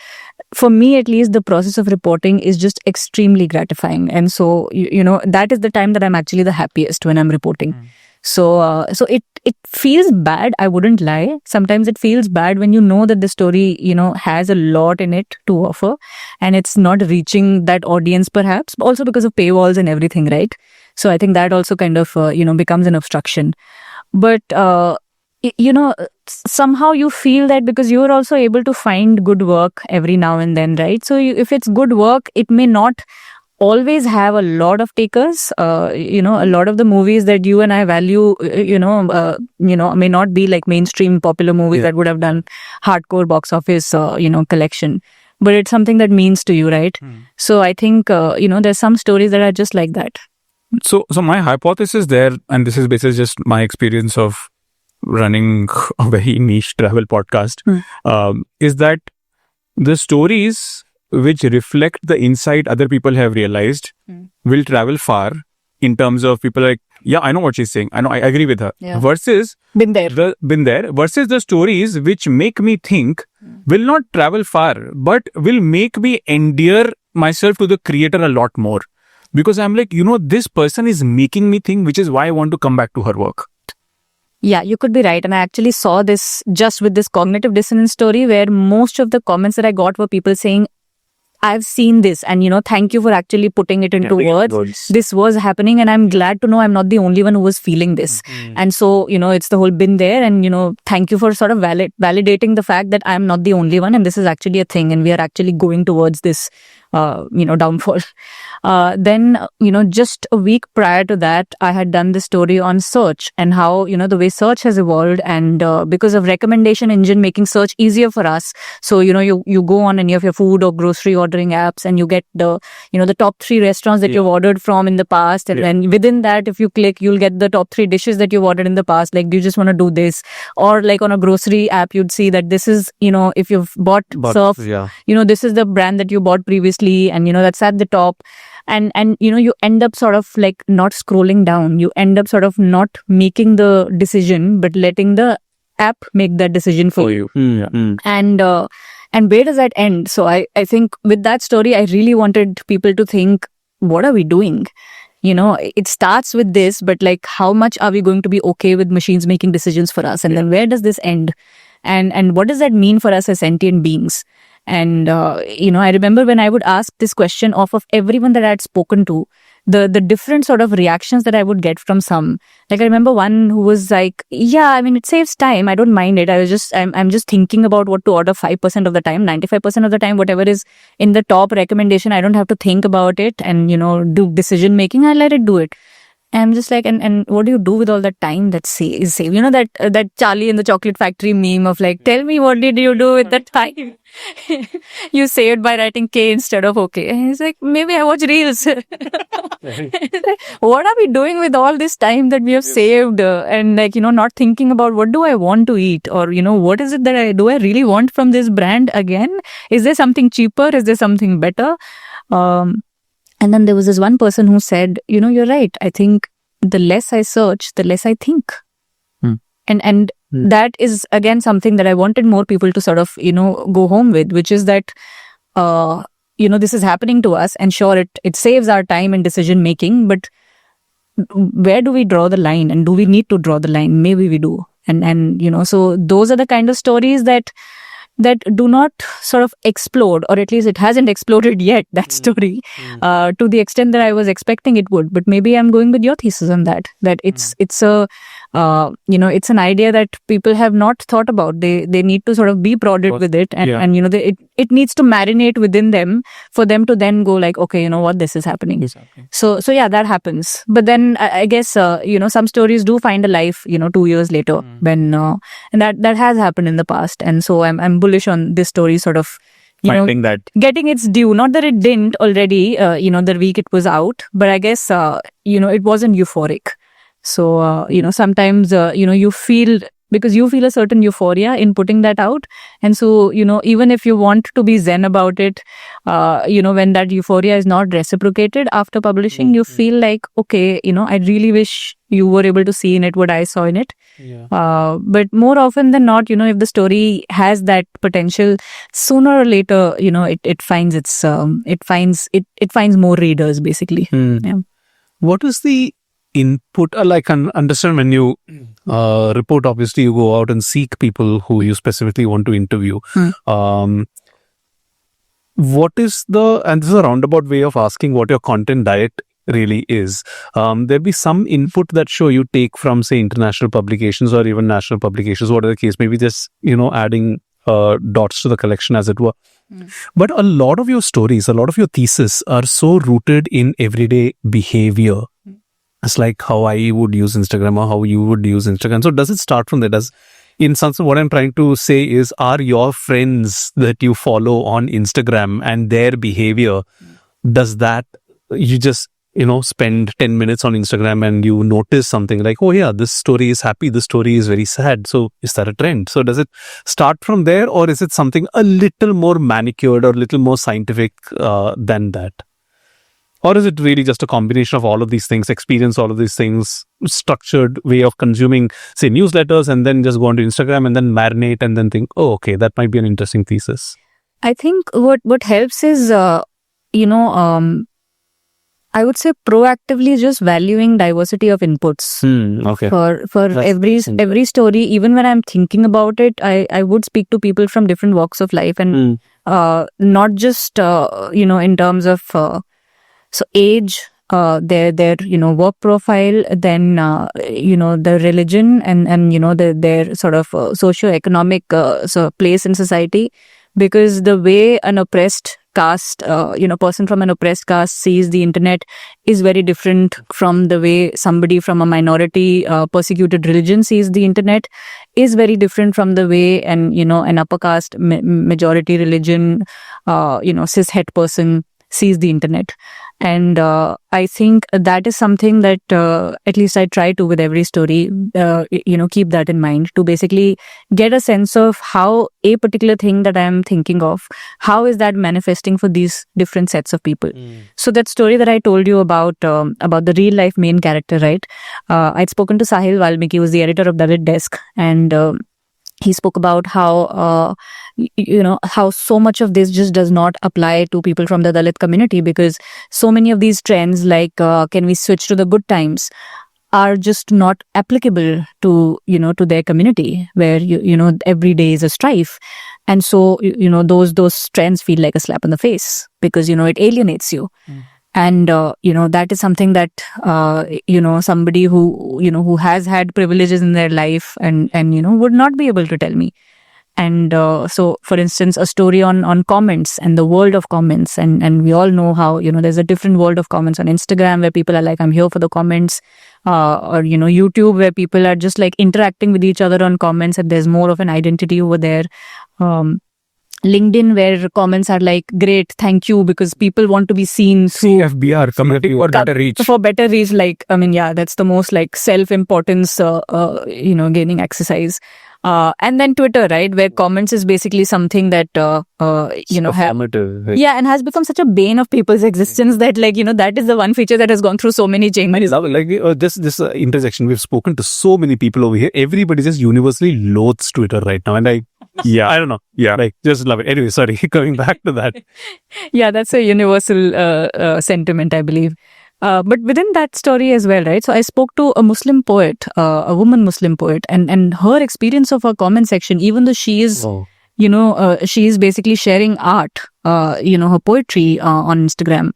for me at least, the process of reporting is just extremely gratifying. And so, that is the time that I'm actually the happiest, when I'm reporting. So it feels bad. I wouldn't lie. Sometimes it feels bad when you know that the story, has a lot in it to offer and it's not reaching that audience perhaps, also because of paywalls and everything, right? So I think that also kind of, becomes an obstruction. But, somehow you feel that because you're also able to find good work every now and then, right? So if it's good work, it may not always have a lot of takers. A lot of the movies that you and I value, may not be like mainstream popular movies that would have done hardcore box office, collection. But it's something that means to you, right? So I think, there's some stories that are just like that. So my hypothesis there, and this is basically just my experience of running a very niche travel podcast, is that the stories which reflect the insight other people have realized will travel far in terms of people like, yeah, I know what she's saying. I know, I agree with her. Yeah. Versus Been there. Versus the stories which make me think will not travel far, but will make me endear myself to the creator a lot more. Because I'm like, this person is making me think, which is why I want to come back to her work. Yeah, you could be right. And I actually saw this just with this cognitive dissonance story where most of the comments that I got were people saying, I've seen this and, thank you for actually putting it into words. This was happening and I'm glad to know I'm not the only one who was feeling this. And so, it's the whole been there and, thank you for sort of validating the fact that I'm not the only one and this is actually a thing and we are actually going towards this downfall. Then, just a week prior to that, I had done this story on search and how, the way search has evolved, and because of recommendation engine making search easier for us. So, you go on any of your food or grocery ordering apps and you get the top 3 restaurants that you've ordered from in the past. And then within that, if you click, you'll get the top 3 dishes that you've ordered in the past. Like, do you just want to do this? Or like on a grocery app, you'd see that this is, if you've bought Surf, this is the brand that you bought previously, and that's at the top. And you end up sort of like not scrolling down. You end up sort of not making the decision, but letting the app make that decision for you. And where does that end? So I think with that story, I really wanted people to think, what are we doing? It starts with this, but like, how much are we going to be okay with machines making decisions for us? And then where does this end? And what does that mean for us as sentient beings? And, I remember when I would ask this question of everyone that I had spoken to, the different sort of reactions that I would get from some. Like, I remember one who was like, yeah, I mean, it saves time. I don't mind it. I'm just thinking about what to order 5% of the time, 95% of the time, whatever is in the top recommendation. I don't have to think about it and, do decision making. I let it do it. And I'm just like, and what do you do with all that time that is saved? That Charlie in the Chocolate Factory meme of like, tell me, what did you do with that time you saved by writing K instead of OK? And he's like, maybe I watch reels. What are we doing with all this time that we have saved? And like, not thinking about what do I want to eat? Or, what is it that I really want from this brand again? Is there something cheaper? Is there something better? And then there was this one person who said, you're right. I think the less I search, the less I think. And that is, again, something that I wanted more people to sort of, go home with, which is that, this is happening to us. And sure, it saves our time and decision making. But where do we draw the line? And do we need to draw the line? Maybe we do. And so those are the kind of stories that do not sort of explode, or at least it hasn't exploded yet, that story, to the extent that I was expecting it would. But maybe I'm going with your thesis on that it's a, it's an idea that people have not thought about. They need to sort of be prodded with it, and it needs to marinate within them for them to then go like, okay, what, this is happening. So yeah, that happens. But then I guess, some stories do find a life, 2 years later when, and that has happened in the past. And so I'm bullish on this story sort of, finding that getting its due. Not that it didn't already, the week it was out, but I guess, it wasn't euphoric. So, sometimes, you feel, because you feel a certain euphoria in putting that out. And so, even if you want to be zen about it, when that euphoria is not reciprocated after publishing, you feel like, okay, I really wish you were able to see in it what I saw in it. But more often than not, if the story has that potential, sooner or later, it finds it finds more readers, basically. Yeah. What is the input? I can understand when you report, obviously you go out and seek people who you specifically want to interview. What is and this is a roundabout way of asking what your content diet really is. There'll be some input that you take from, say, international publications or even national publications, whatever the case, maybe just, adding dots to the collection, as it were. But a lot of your stories, a lot of your thesis are so rooted in everyday behavior. It's like how I would use Instagram or how you would use Instagram. So does it start from there? In some sense, what I'm trying to say is, are your friends that you follow on Instagram and their behavior, does that, you just, spend 10 minutes on Instagram and you notice something like, oh yeah, this story is happy, this story is very sad. So is that a trend? So does it start from there, or is it something a little more manicured or a little more scientific than that? Or is it really just a combination of all of these things, experience all of these things, structured way of consuming, say, newsletters, and then just go onto Instagram and then marinate and then think, oh, okay, that might be an interesting thesis? I think what helps is, I would say proactively just valuing diversity of inputs. Okay. For every story, even when I'm thinking about it, I would speak to people from different walks of life, and not just, in terms of, so age, their work profile, then the religion, and their sort of socio-economic place in society, because the way an oppressed caste, person from an oppressed caste sees the internet is very different from the way somebody from a minority persecuted religion sees the internet, is very different from the way an upper caste majority religion, cis-het person sees the internet. And I think that is something that at least I try to with every story, keep that in mind, to basically get a sense of how a particular thing that I am thinking of, how is that manifesting for these different sets of people. So that story that I told you about the real life main character, right? I'd spoken to Sahil Valmiki, who was the editor of Dalit Desk, and he spoke about how so much of this just does not apply to people from the Dalit community, because so many of these trends, like can we switch to the good times, are just not applicable to their community, where every day is a strife. And so those trends feel like a slap in the face, because it alienates you. And that is something that somebody who has had privileges in their life and would not be able to tell me. And so, for instance, a story on comments and the world of comments, and we all know how there's a different world of comments on Instagram, where people are like, I'm here for the comments, or YouTube, where people are just like interacting with each other on comments, and there's more of an identity over there. LinkedIn, where comments are like, great, thank you, because people want to be seen through CFBR, community for better reach. For better reach, that's the most like self-importance, gaining exercise. And then Twitter, right, where comments is basically something that, Performative, yeah, and has become such a bane of people's existence that that is the one feature that has gone through so many changes. This intersection, we've spoken to so many people over here. Everybody just universally loathes Twitter right now. And I don't know. Yeah. Just love it. Anyway, sorry, coming back to that. Yeah, that's a universal sentiment, I believe. But within that story as well, right? So I spoke to a Muslim poet, a woman Muslim poet, and her experience of her comment section, even though she is, she is basically sharing art, her poetry on Instagram,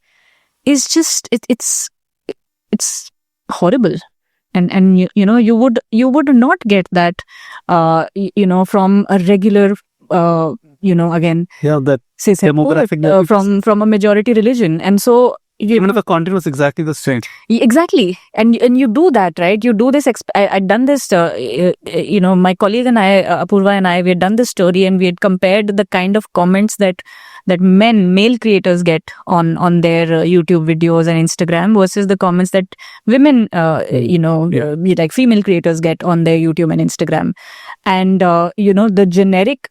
is just it's horrible. And you would not get that, from a regular, again, that demographic poet, from a majority religion. And so, even if the content was exactly the same. Exactly. And you do that, right? You do this. I'd done this, my colleague and I, Apurva and I, we had done this story, and we had compared the kind of comments that male creators get on their YouTube videos and Instagram versus the comments that women, like female creators get on their YouTube and Instagram. And, the generic,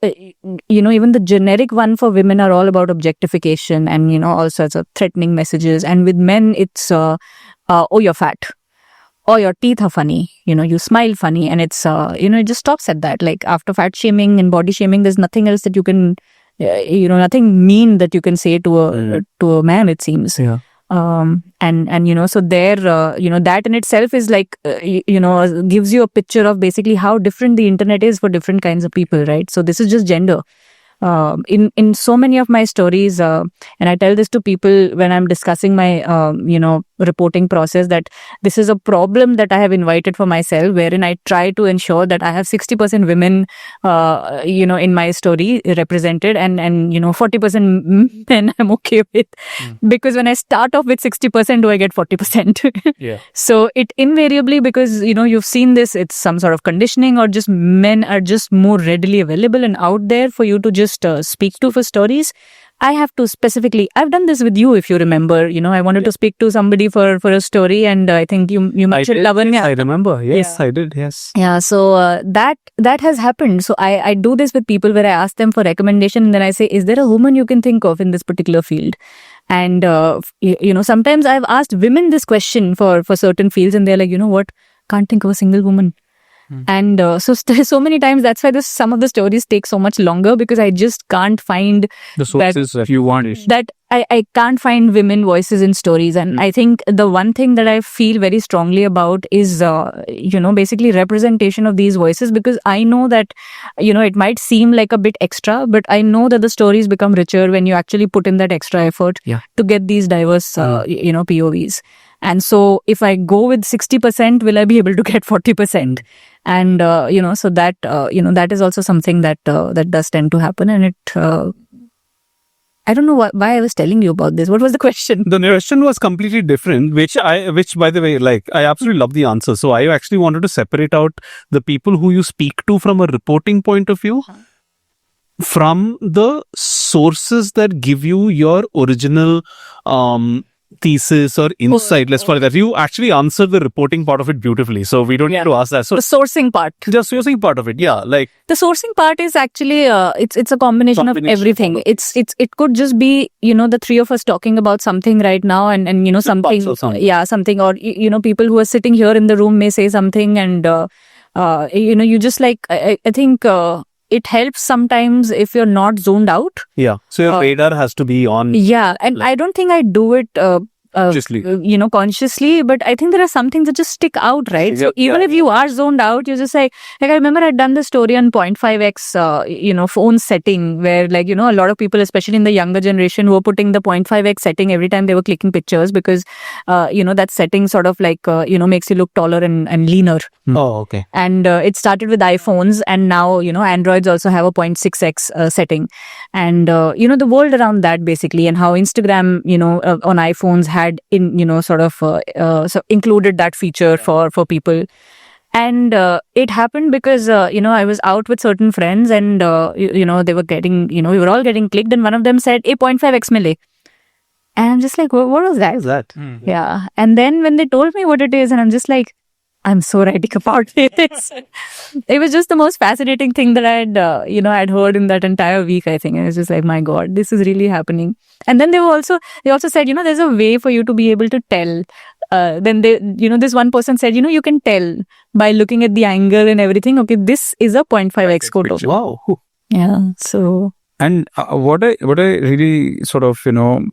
even the generic one for women are all about objectification and, all sorts of threatening messages. And with men, it's, oh, you're fat. Oh, your teeth are funny. You smile funny. And it's, it just stops at that. Like, after fat shaming and body shaming, there's nothing else that you can, nothing mean that you can say to a man, it seems. Yeah. So there, that in itself is like, gives you a picture of basically how different the internet is for different kinds of people, right? So this is just gender. In so many of my stories, and I tell this to people when I'm discussing my, reporting process, that this is a problem that I have invited for myself, wherein I try to ensure that I have 60% women, in my story represented, and 40% men I'm okay with. Because when I start off with 60%, do I get 40%? Yeah. So it invariably, because, you've seen this, it's some sort of conditioning, or just men are just more readily available and out there for you to just speak to for stories. I have to specifically, I've done this with you, if you remember, I wanted to speak to somebody for a story, and I think you mentioned Lavanya. Yes, I remember. Yes, yeah. I did. Yes. Yeah. So that has happened. So I do this with people where I ask them for recommendation, and then I say, is there a woman you can think of in this particular field? And, sometimes I've asked women this question for certain fields, and they're like, what? Can't think of a single woman. And so many times, that's why some of the stories take so much longer, because I just can't find the sources that you want. That I can't find women voices in stories. And I think the one thing that I feel very strongly about is, basically representation of these voices, because I know that, it might seem like a bit extra, but I know that the stories become richer when you actually put in that extra effort to get these diverse, POVs. And so if I go with 60%, will I be able to get 40%? And, so that, that is also something that does tend to happen. And it, I don't know why I was telling you about this. What was the question? The question was completely different, which by the way, like, I absolutely love the answer. So I actually wanted to separate out the people who you speak to from a reporting point of view from the sources that give you your original thesis or insight. Let's call it that. You actually answered the reporting part of it beautifully. So we don't need to ask that. So The sourcing part. the sourcing part of it, yeah. Like, The sourcing part is actually it's a combination of everything. It could just be, you know, the three of us talking about something right now, and you know, something, something, or you know, people who are sitting here in the room may say something, and you know, you just like I think it helps sometimes if you're not zoned out. yeah. So your radar has to be on. Yeah, and I don't think I do it Consciously. you know, consciously, but I think there are some things that just stick out, right? So even if you are zoned out, you're just like I remember I'd done the story on 0.5x, you know, phone setting, where like, you know, a lot of people, especially in the younger generation, were putting the 0.5x setting every time they were clicking pictures because, you know, that setting sort of like, you know, makes you look taller and leaner. Oh, okay. And it started with iPhones, and now, you know, Androids also have a 0.6x setting. And, you know, the world around that basically, and how Instagram, you know, on iPhones had in, you know, sort of so included that feature for people. And it happened because, you know, I was out with certain friends, and, you know, they were getting, you know, we were all getting clicked, and one of them said, 0.5x mile. And I'm just like, what was that? What is that? Yeah. And then when they told me what it is, and I'm just like, I'm so writing about it. It was just the most fascinating thing that I'd heard in that entire week, I think. And it's just like, my God, this is really happening. And then they also said, you know, there's a way for you to be able to tell. Then this one person said, you know, you can tell by looking at the angle and everything. Okay, this is a 0.5x photo. Wow. Yeah. So. And what I really sort of, you know,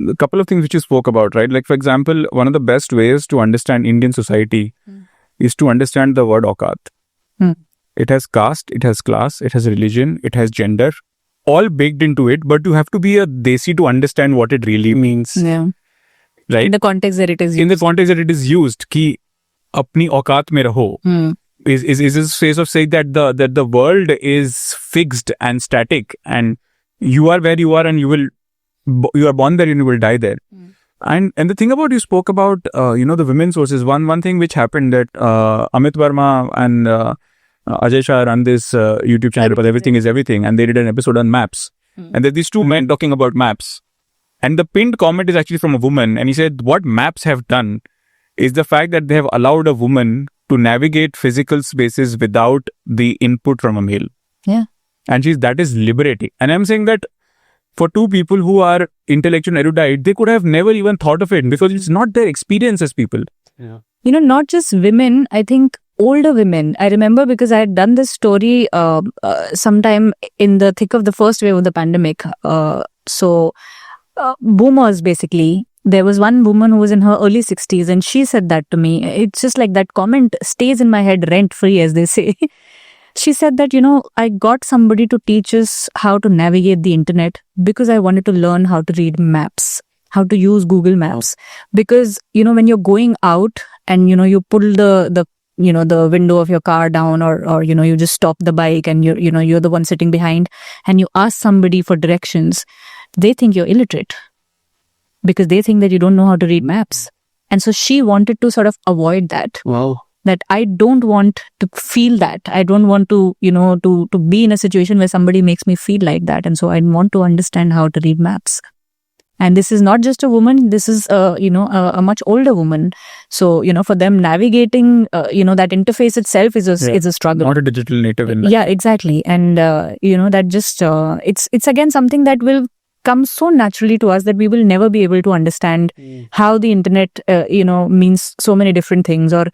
a couple of things which you spoke about, right? Like, for example, one of the best ways to understand Indian society is to understand the word Aukat. It has caste, it has class, it has religion, it has gender, all baked into it, but you have to be a desi to understand what it really means. Yeah. Right? In the context that it is used. In the context that it is used, ki apni aukat mein raho, is a phase of saying that the world is fixed and static, and you are where you are, and you are born there and you will die there. And the thing about, you spoke about, you know, the women's sources. One thing which happened that Amit Verma and Ajay Shah run this YouTube channel called Everything is Everything, and they did an episode on maps. And there are these two men talking about maps. And the pinned comment is actually from a woman, and he said what maps have done is the fact that they have allowed a woman to navigate physical spaces without the input from a male. Yeah. And that is liberating. And I'm saying that for two people who are intellectual and erudite, they could have never even thought of it because it's not their experience as people. Yeah. You know, not just women, I think older women. I remember because I had done this story sometime in the thick of the first wave of the pandemic. So boomers, basically. There was one woman who was in her early 60s, and she said that to me. It's just like that comment stays in my head rent-free, as they say. She said that, you know, I got somebody to teach us how to navigate the internet because I wanted to learn how to read maps, how to use Google Maps. Because, you know, when you're going out and, you know, you pull the window of your car down, or you know, you just stop the bike and you're the one sitting behind, and you ask somebody for directions, they think you're illiterate because they think that you don't know how to read maps. And so she wanted to sort of avoid that. Wow. That I don't want to feel that. I don't want to, you know, to be in a situation where somebody makes me feel like that. And so I want to understand how to read maps. And this is not just a woman. This is, a much older woman. So, you know, for them navigating, that interface itself is a struggle. Not a digital native in that. Yeah, exactly. And, that just, it's again something that will come so naturally to us that we will never be able to understand how the internet, means so many different things, or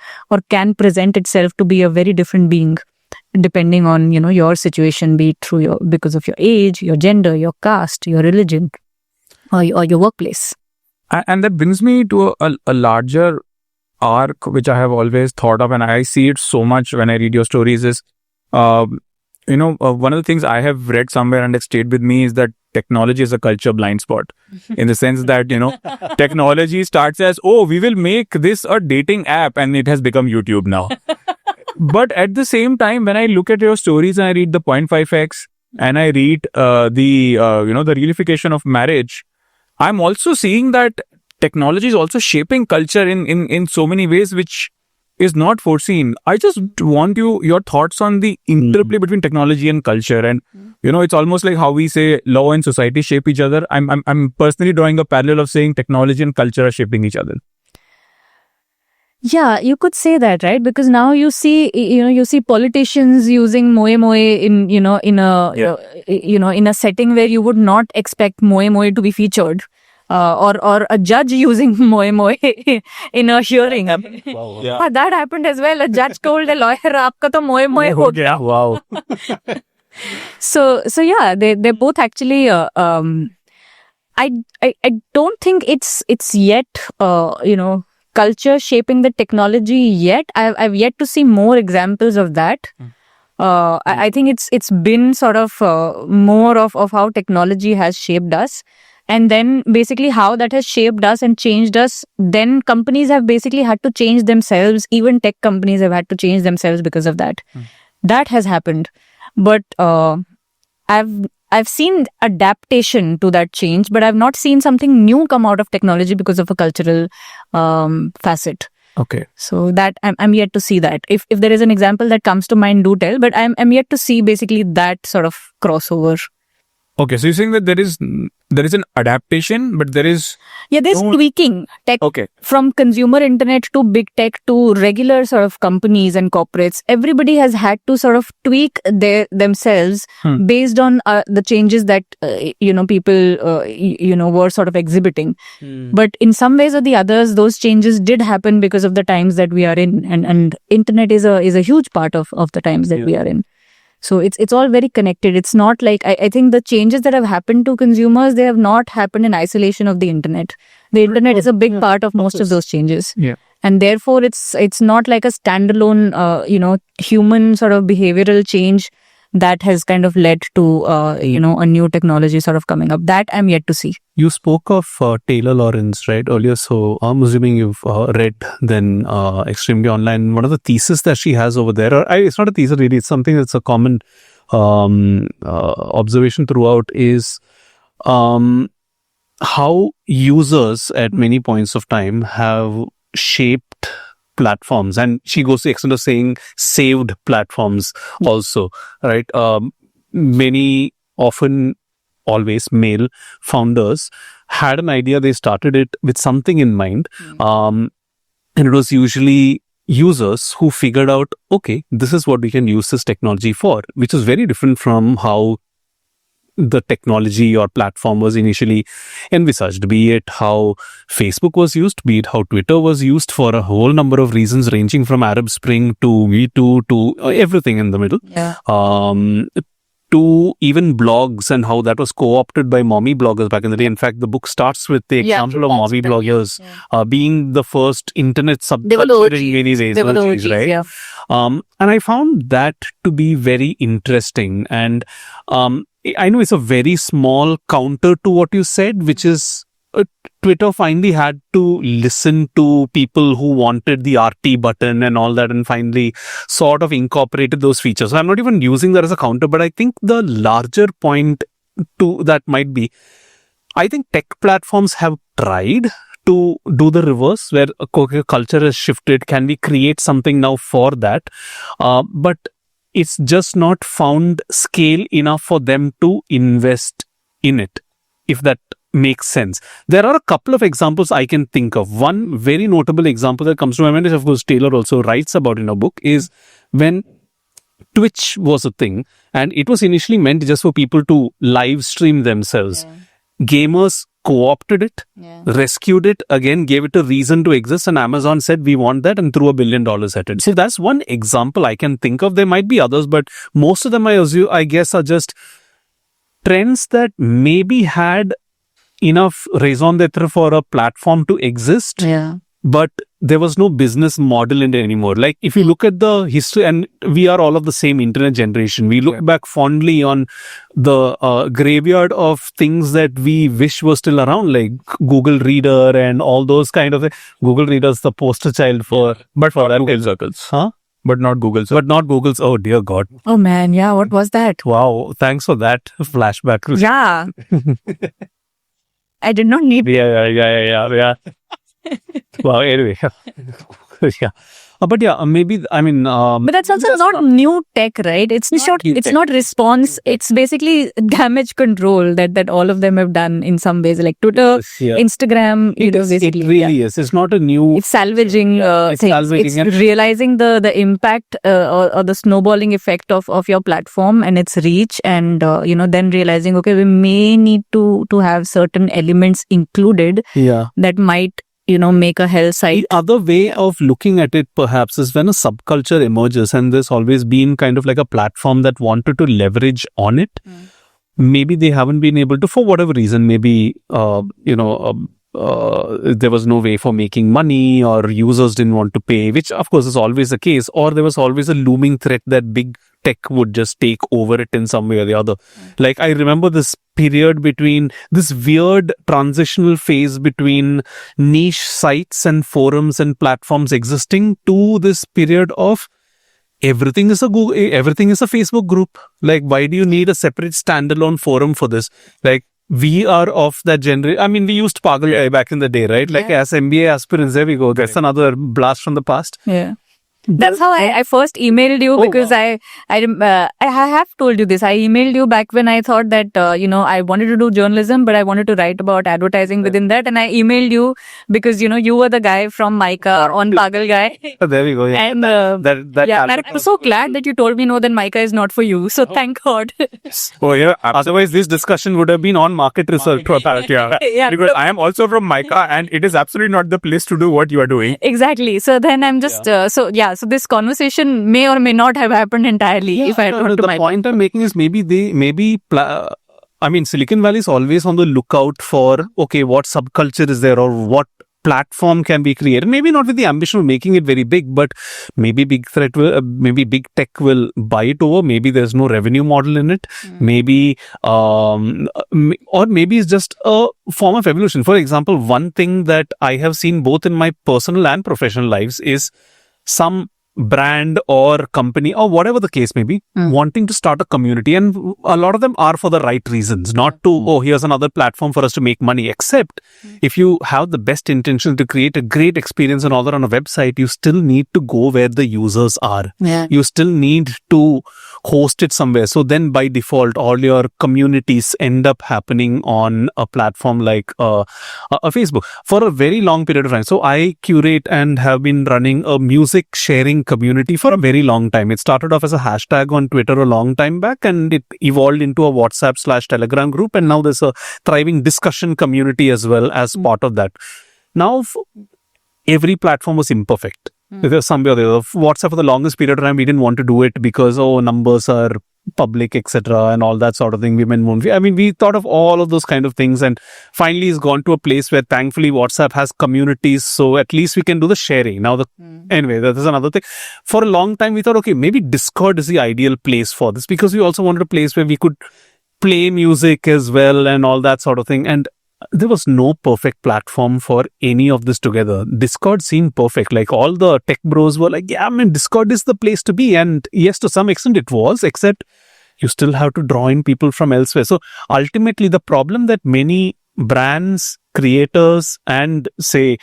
can present itself to be a very different being, depending on, you know, your situation, be it because of your age, your gender, your caste, your religion, or your workplace. And that brings me to a larger arc, which I have always thought of, and I see it so much when I read your stories, is, one of the things I have read somewhere and it stayed with me is that technology is a culture blind spot, in the sense that, you know, technology starts as, we will make this a dating app, and it has become YouTube now. But at the same time, when I look at your stories and I read the 0.5x, and I read the reunification of marriage, I'm also seeing that technology is also shaping culture in so many ways, which is not foreseen. I just want your thoughts on the interplay between technology and culture. And it's almost like how we say law and society shape each other. I'm personally drawing a parallel of saying technology and culture are shaping each other. Yeah, you could say that, right? Because now you see politicians using moe moe in a setting where you would not expect moe moe to be featured. Or a judge using moe moe in a hearing. Wow. Yeah. That happened as well. A judge told a lawyer, "Aapka to moe moe ho gaya." Wow. So yeah, they're both actually. I don't think it's yet culture shaping the technology yet. I've yet to see more examples of that. I think it's been sort of more of how technology has shaped us. And then basically how that has shaped us and changed us, then companies have basically had to change themselves. Even tech companies have had to change themselves because of that. That has happened. But I've seen adaptation to that change, but I've not seen something new come out of technology because of a cultural facet. Okay. So that I'm yet to see that. If there is an example that comes to mind, do tell. But I'm yet to see basically that sort of crossover. Okay, so you're saying that there is an adaptation, but there's tweaking tech from consumer internet to big tech to regular sort of companies and corporates. Everybody has had to sort of tweak themselves based on the changes that people were sort of exhibiting. But in some ways or the others, those changes did happen because of the times that we are in, and internet is a huge part of the times that we are in. So it's all very connected. It's not like, I think the changes that have happened to consumers, they have not happened in isolation of the internet. The internet is a big part of most of those changes. Yeah. And therefore it's not like a standalone, human sort of behavioral change that has kind of led to, a new technology sort of coming up. That I'm yet to see. You spoke of Taylor Lawrence, right, earlier. So I'm assuming you've read then Extremely Online. One of the thesis that she has over there, it's not a thesis really, it's something that's a common observation throughout, is how users at many points of time have shaped platforms. And she goes to the extent of saying saved platforms also, right? Many, often, always male founders had an idea. They started it with something in mind. And it was usually users who figured out, okay, this is what we can use this technology for, which is very different from how the technology or platform was initially envisaged, be it how Facebook was used, be it how Twitter was used for a whole number of reasons, ranging from Arab Spring to Me Too to everything in the middle. Yeah. To even blogs and how that was co-opted by mommy bloggers back in the day. In fact, the book starts with the example of mommy bloggers being the first internet subculture in many ways. They were the OGs, right? Yeah. And I found that to be very interesting. And I know it's a very small counter to what you said, which is Twitter finally had to listen to people who wanted the RT button and all that, and finally sort of incorporated those features. So I'm not even using that as a counter, but I think the larger point to that might be, I think tech platforms have tried to do the reverse, where a culture has shifted. Can we create something now for that? But it's just not found scale enough for them to invest in it, if that makes sense. There are a couple of examples I can think of. One very notable example that comes to my mind, which of course Taylor also writes about in her book, is when Twitch was a thing, and it was initially meant just for people to live stream themselves. Gamers co-opted it, rescued it, again gave it a reason to exist, and Amazon said we want that and threw $1 billion at it. So that's one example I can think of. There might be others, but most of them I guess are just trends that maybe had enough raison d'etre for a platform to exist, but there was no business model in it anymore. Like if you look at the history, and we are all of the same internet generation, we look back fondly on the graveyard of things that we wish were still around, like Google Reader and all those kind of things. Google Reader is the poster child for, but for that Google Circles. Huh? but not Google. So But not Google's. Oh dear God. Oh man, yeah, what was that? Wow. Thanks for that flashback. Yeah. I did not need. Yeah. Wow. Anyway. Yeah. But yeah, maybe, I mean, But that's also not new tech, right? It's not. new It's tech. not response. It's basically damage control that all of them have done in some ways, like Twitter, yeah. Instagram. It basically, really is. It's not a new. It's salvaging it's things. salvaging It's and- realizing the impact or the snowballing effect of your platform and its reach, and then realizing, okay, we may need to have certain elements included Yeah. that might make a hell site. The other way of looking at it perhaps is when a subculture emerges, and there's always been kind of like a platform that wanted to leverage on it. Maybe they haven't been able to, for whatever reason, maybe, there was no way for making money, or users didn't want to pay, which of course is always the case, or there was always a looming threat that big tech would just take over it in some way or the other. Like I remember this period between this weird transitional phase between niche sites and forums and platforms existing to this period of everything is a Facebook group. Like, why do you need a separate standalone forum for this? Like, we are of that generation. I mean, we used Pagal Guy back in the day, right? Like, as MBA aspirants, there we go. That's another blast from the past. Yeah. That's how I first emailed you, because I have told you this. I emailed you back when I thought that, I wanted to do journalism, but I wanted to write about advertising within that. And I emailed you because, you were the guy from Micah on Pagal Guy. There we go. Yeah. And that I'm so glad that you told me, no, then Micah is not for you. So thank God. oh yeah, Otherwise, this discussion would have been on market research. yeah. Yeah, Because I am also from Micah, and it is absolutely not the place to do what you are doing. Exactly. So then I'm just, so this conversation may or may not have happened entirely if I had gone to the my point I'm making is I mean, Silicon Valley is always on the lookout for, okay, what subculture is there, or what platform can be created. Maybe not with the ambition of making it very big, but maybe big tech will buy it over. Maybe there's no revenue model in it. Maybe, or maybe it's just a form of evolution. For example, one thing that I have seen both in my personal and professional lives is some brand or company or whatever the case may be, wanting to start a community, and a lot of them are for the right reasons, not to, here's another platform for us to make money, except if you have the best intention to create a great experience and all that on a website, you still need to go where the users are. You still need to host it somewhere. So then by default, all your communities end up happening on a platform like a Facebook for a very long period of time. So I curate and have been running a music sharing community for a very long time. It started off as a hashtag on Twitter a long time back, and it evolved into a WhatsApp/Telegram group, and now there's a thriving discussion community as well as part of that. Now, every platform was imperfect. There's some way or the other. WhatsApp for the longest period of time, we didn't want to do it because, numbers are public, etc., and all that sort of thing. We thought of all of those kind of things, and finally it's gone to a place where thankfully WhatsApp has communities, so at least we can do the sharing. Now, anyway, that is another thing. For a long time, we thought, okay, maybe Discord is the ideal place for this, because we also wanted a place where we could play music as well and all that sort of thing. And there was no perfect platform for any of this together. Discord seemed perfect. Like, all the tech bros were like, yeah, man, Discord is the place to be. And yes, to some extent it was, except you still have to draw in people from elsewhere. So ultimately, the problem that many brands, creators, and say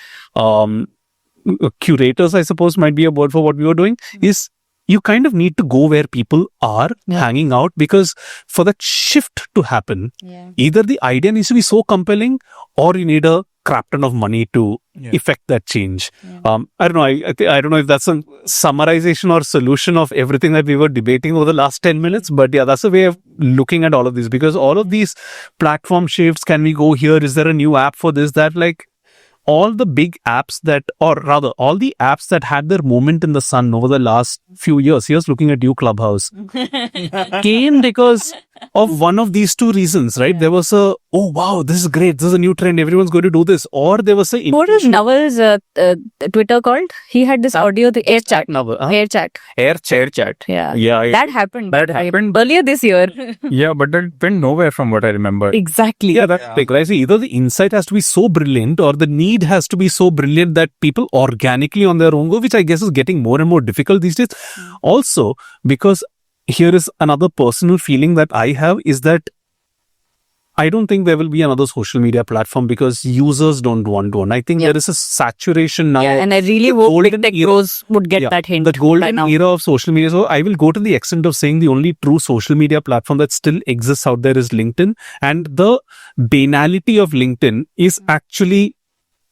curators, I suppose might be a word for what we were doing, is you kind of need to go where people are hanging out, because for that shift to happen, either the idea needs to be so compelling, or you need a crap ton of money to effect that change. I don't know. I don't know if that's a summarization or solution of everything that we were debating over the last 10 minutes. But yeah, that's a way of looking at all of this, because all of these platform shifts, can we go here? Is there a new app for this? That, like, all the big apps that, or rather, all the apps that had their moment in the sun over the last few years, here's looking at you, Clubhouse, came because of one of these two reasons, right? There was a oh wow, this is great, this is a new trend, everyone's going to do this. Or there was a What was Nawal's Twitter called? He had this audio, the air chat. Air chat. air chat. Yeah. Yeah, That happened. That happened. Earlier this year. yeah, but that went nowhere from what I remember. Exactly. Yeah, that's big. I see either the insight has to be so brilliant or the need has to be so brilliant that people organically on their own go, which I guess is getting more and more difficult these days. Also, because here is another personal feeling that I have is that I don't think there will be another social media platform because users don't want one. I think there is a saturation now. Yeah, and I really The hope golden Big Tech era- Bros would get that hint. The golden by now. era of social media. So I will go to the extent of saying the only true social media platform that still exists out there is LinkedIn. And the banality of LinkedIn is actually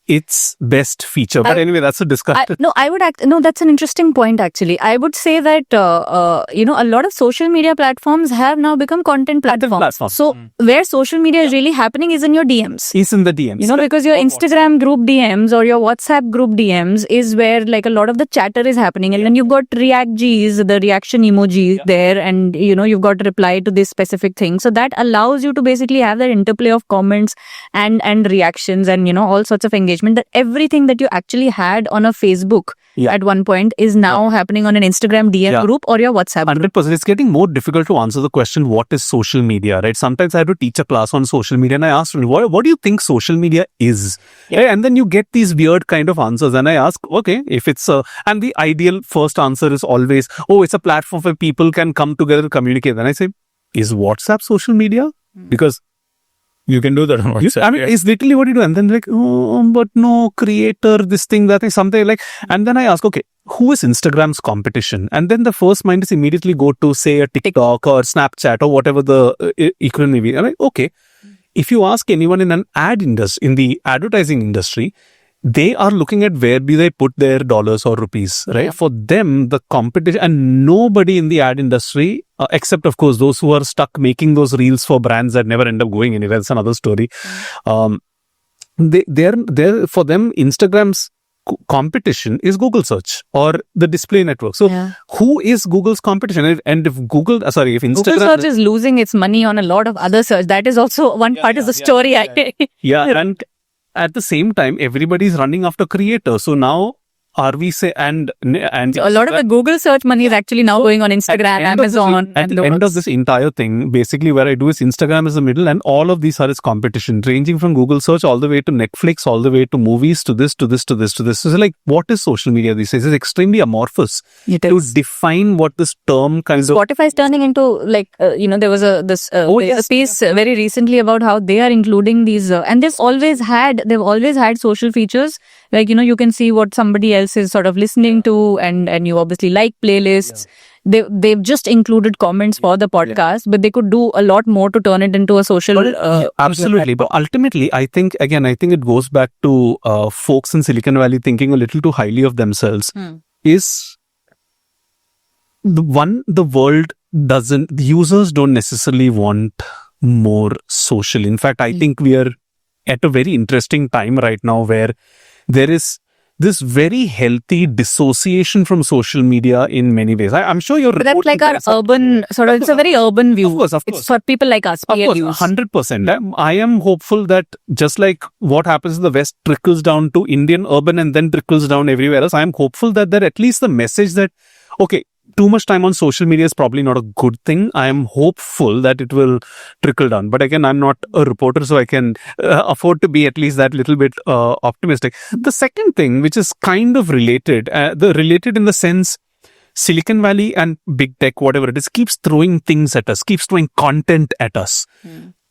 its best feature. But anyway, that's a discussion. That's an interesting point actually. I would say that, a lot of social media platforms have now become content platforms. So where social media is really happening is in your DMs. Is in the DMs. Because your Instagram group DMs or your WhatsApp group DMs is where like a lot of the chatter is happening. And then you've got react Gs, the reaction emoji there. And, you've got to reply to this specific thing. So that allows you to basically have that interplay of comments and reactions and, all sorts of engagement. That everything that you actually had on a Facebook at one point is now happening on an Instagram DM group or your WhatsApp group. 100%. It's getting more difficult to answer the question, what is social media, right? Sometimes I had to teach a class on social media and I asked, what do you think social media is? Yeah. Right? And then you get these weird kind of answers. And I ask, okay, if it's and the ideal first answer is always, it's a platform where people can come together to communicate. Then I say, is WhatsApp social media? Because You can do that on WhatsApp. it's literally what you do. And then like, but no, creator, this thing, that thing, something like, and then I ask, okay, who is Instagram's competition? And then the first mind is immediately go to say a TikTok or Snapchat or whatever the equivalent may be. I'm like, okay, if you ask anyone in an ad industry, in the advertising industry, they are looking at where do they put their dollars or rupees, right? Yeah. For them, the competition, and nobody in the ad industry, except of course those who are stuck making those reels for brands that never end up going anywhere. That's another story. They're for them, Instagram's competition is Google search or the display network. So who is Google's competition? And if if Instagram... Google search is losing its money on a lot of other search. That is also one part of the story. And at the same time, everybody's running after creators. So now, are we say and so a lot of the Google search money is actually now going on Instagram, Amazon. At the end of this entire thing, basically where I do is Instagram is the middle and all of these are its competition, ranging from Google search all the way to Netflix, all the way to movies, to this. So like, what is social media these days? It's extremely amorphous. To define what this term kind of... Spotify is turning into like, there was a piece very recently about how they are including these, and they've always had social features. Like, you can see what somebody else is sort of listening to and you obviously like playlists. They've just included comments for the podcast, but they could do a lot more to turn it into a social... absolutely. But ultimately, I think it goes back to folks in Silicon Valley thinking a little too highly of themselves. Is the users don't necessarily want more social. In fact, I think we are at a very interesting time right now where there is this very healthy dissociation from social media in many ways. I'm sure you're... But that's like our urban, sort of, it's a very urban view. Of course. It's for people like us, Of course, 100%. I am hopeful that just like what happens in the West trickles down to Indian urban and then trickles down everywhere else, I am hopeful that at least the message that, okay, too much time on social media is probably not a good thing. I am hopeful that it will trickle down. But again, I'm not a reporter, so I can afford to be at least that little bit optimistic. The second thing, which is kind of related in the sense Silicon Valley and big tech, whatever it is, keeps throwing things at us, keeps throwing content at us.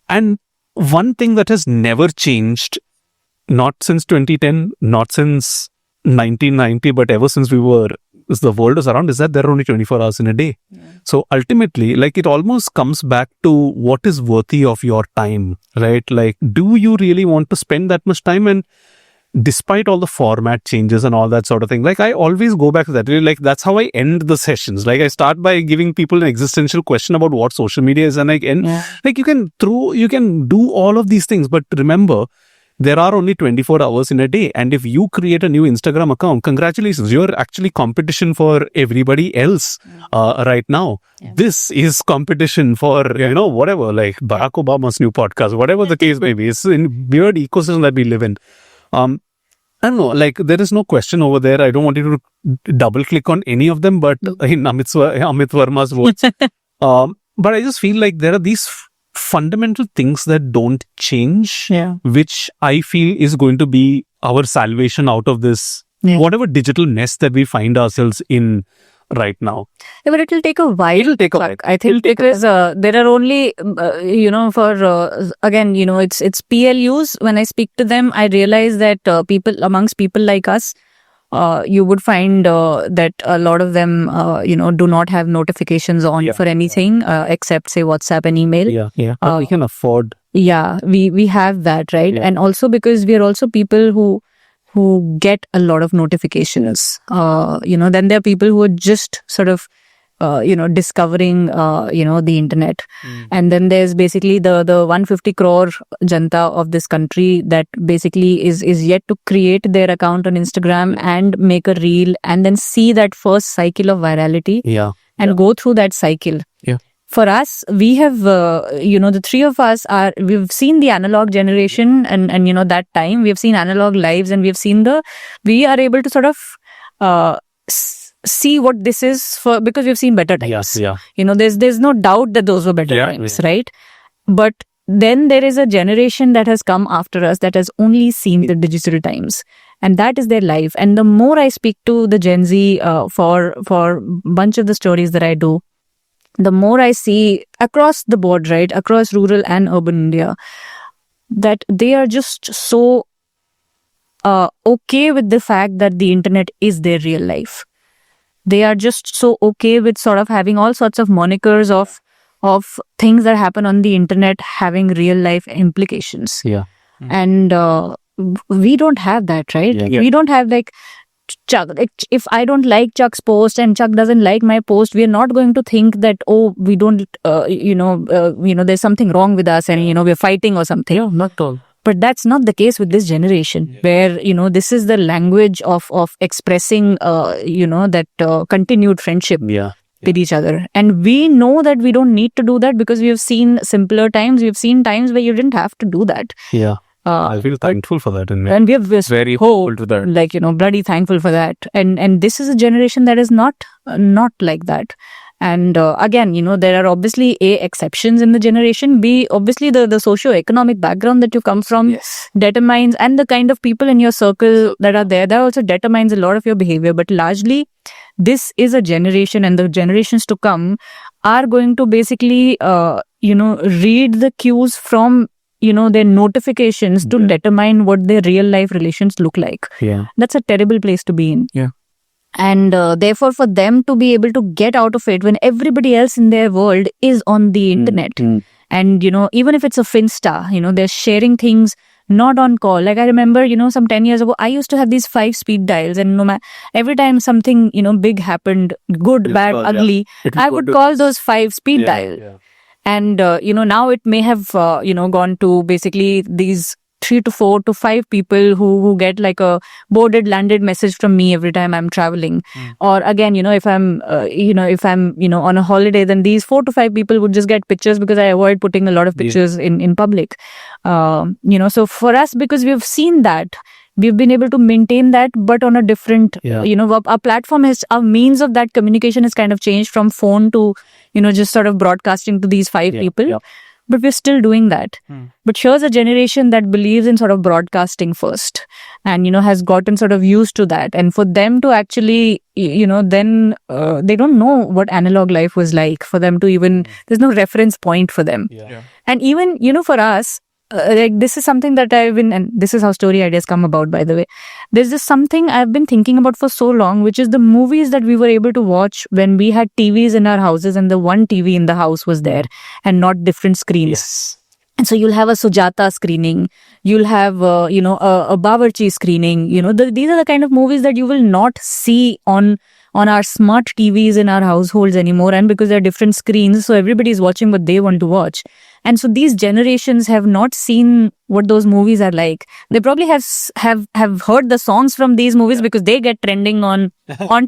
And one thing that has never changed, not since 2010, not since 1990, but ever since the world is around, is that there are only 24 hours in a day. So ultimately, like, it almost comes back to what is worthy of your time, right? Like, do you really want to spend that much time? And despite all the format changes and all that sort of thing, like, I always go back to that. Really, like, that's how I end the sessions. Like, I start by giving people an existential question about what social media is, and like, you can do all of these things, but remember, there are only 24 hours in a day. And if you create a new Instagram account, congratulations, you're actually competition for everybody else right now. Yeah. This is competition for, whatever, like Barack Obama's new podcast, whatever the case may be. It's in weird ecosystem that we live in. I don't know, like there is no question over there. I don't want you to double click on any of them, but in Amit Verma's words. But I just feel like there are these fundamental things that don't change, which I feel is going to be our salvation out of this, whatever digital mess that we find ourselves in right now. Yeah, but it will take a while. It'll take a while. I think because there are only, for again, it's PLUs. When I speak to them, I realize that amongst people like us, you would find that a lot of them, do not have notifications on for anything except say WhatsApp and email. We can afford. Yeah, we have that, right? Yeah. And also because we are also people who get a lot of notifications. Then there are people who are just sort of, discovering, the internet. And then there's basically the 150 crore janta of this country that basically is yet to create their account on Instagram and make a reel and then see that first cycle of virality and go through that cycle. For us, we have, the three of us we've seen the analog generation and that time we have seen analog lives and we are able to sort of see what this is because we've seen better times. There's no doubt that those were better times, right? But then there is a generation that has come after us that has only seen the digital times. And that is their life. And the more I speak to the Gen Z for a bunch of the stories that I do, the more I see across the board, right, across rural and urban India, that they are just so okay with the fact that the internet is their real life. They are just so okay with sort of having all sorts of monikers of things that happen on the internet having real life implications. And we don't have that, right? We don't have like Chuck. If I don't like Chuck's post and Chuck doesn't like my post, we are not going to think that, we don't, there's something wrong with us and, we're fighting or something. Not at all. But that's not the case with this generation where, this is the language of expressing, that continued friendship with each other. And we know that we don't need to do that because we have seen simpler times. We've seen times where you didn't have to do that. I feel thankful for that. And we have very hopeful to that. Like, bloody thankful for that. And this is a generation that is not like that. And again, there are obviously exceptions in the generation. Obviously the socio-economic background that you come from determines, and the kind of people in your circle that are there, that also determines a lot of your behavior. But largely, this is a generation, and the generations to come are going to basically, read the cues from their notifications to determine what their real life relations look like. That's a terrible place to be in. And therefore, for them to be able to get out of it when everybody else in their world is on the internet. And, even if it's a Finsta, they're sharing things not on call. Like I remember, some 10 years ago, I used to have these 5 speed dials, and every time something, big happened, good, bad, ugly, I would call those 5 speed dials. And, now it may have, gone to basically these 3 to 4 to 5 people who get like a boarded landed message from me every time I'm traveling. Or again, if I'm on a holiday, then these 4 to 5 people would just get pictures because I avoid putting a lot of pictures in public. So for us, because we've seen that, we've been able to maintain that, but on a different, our platform our means of that communication has kind of changed from phone to, just sort of broadcasting to these 5 people. But we're still doing that. But here's a generation that believes in sort of broadcasting first and, has gotten sort of used to that. And for them to actually, then they don't know what analog life was like for them to even, there's no reference point for them. And even, for us, like this is something that and this is how Story Ideas come about, by the way. There's just something I've been thinking about for so long, which is the movies that we were able to watch when we had TVs in our houses and the one TV in the house was there and not different screens. And so you'll have a Sujata screening, you'll have, a Bawarchi screening, these are the kind of movies that you will not see on our smart TVs in our households anymore. And because they're different screens, so everybody's watching what they want to watch. And so these generations have not seen what those movies are like. They probably have heard the songs from these movies because they get trending on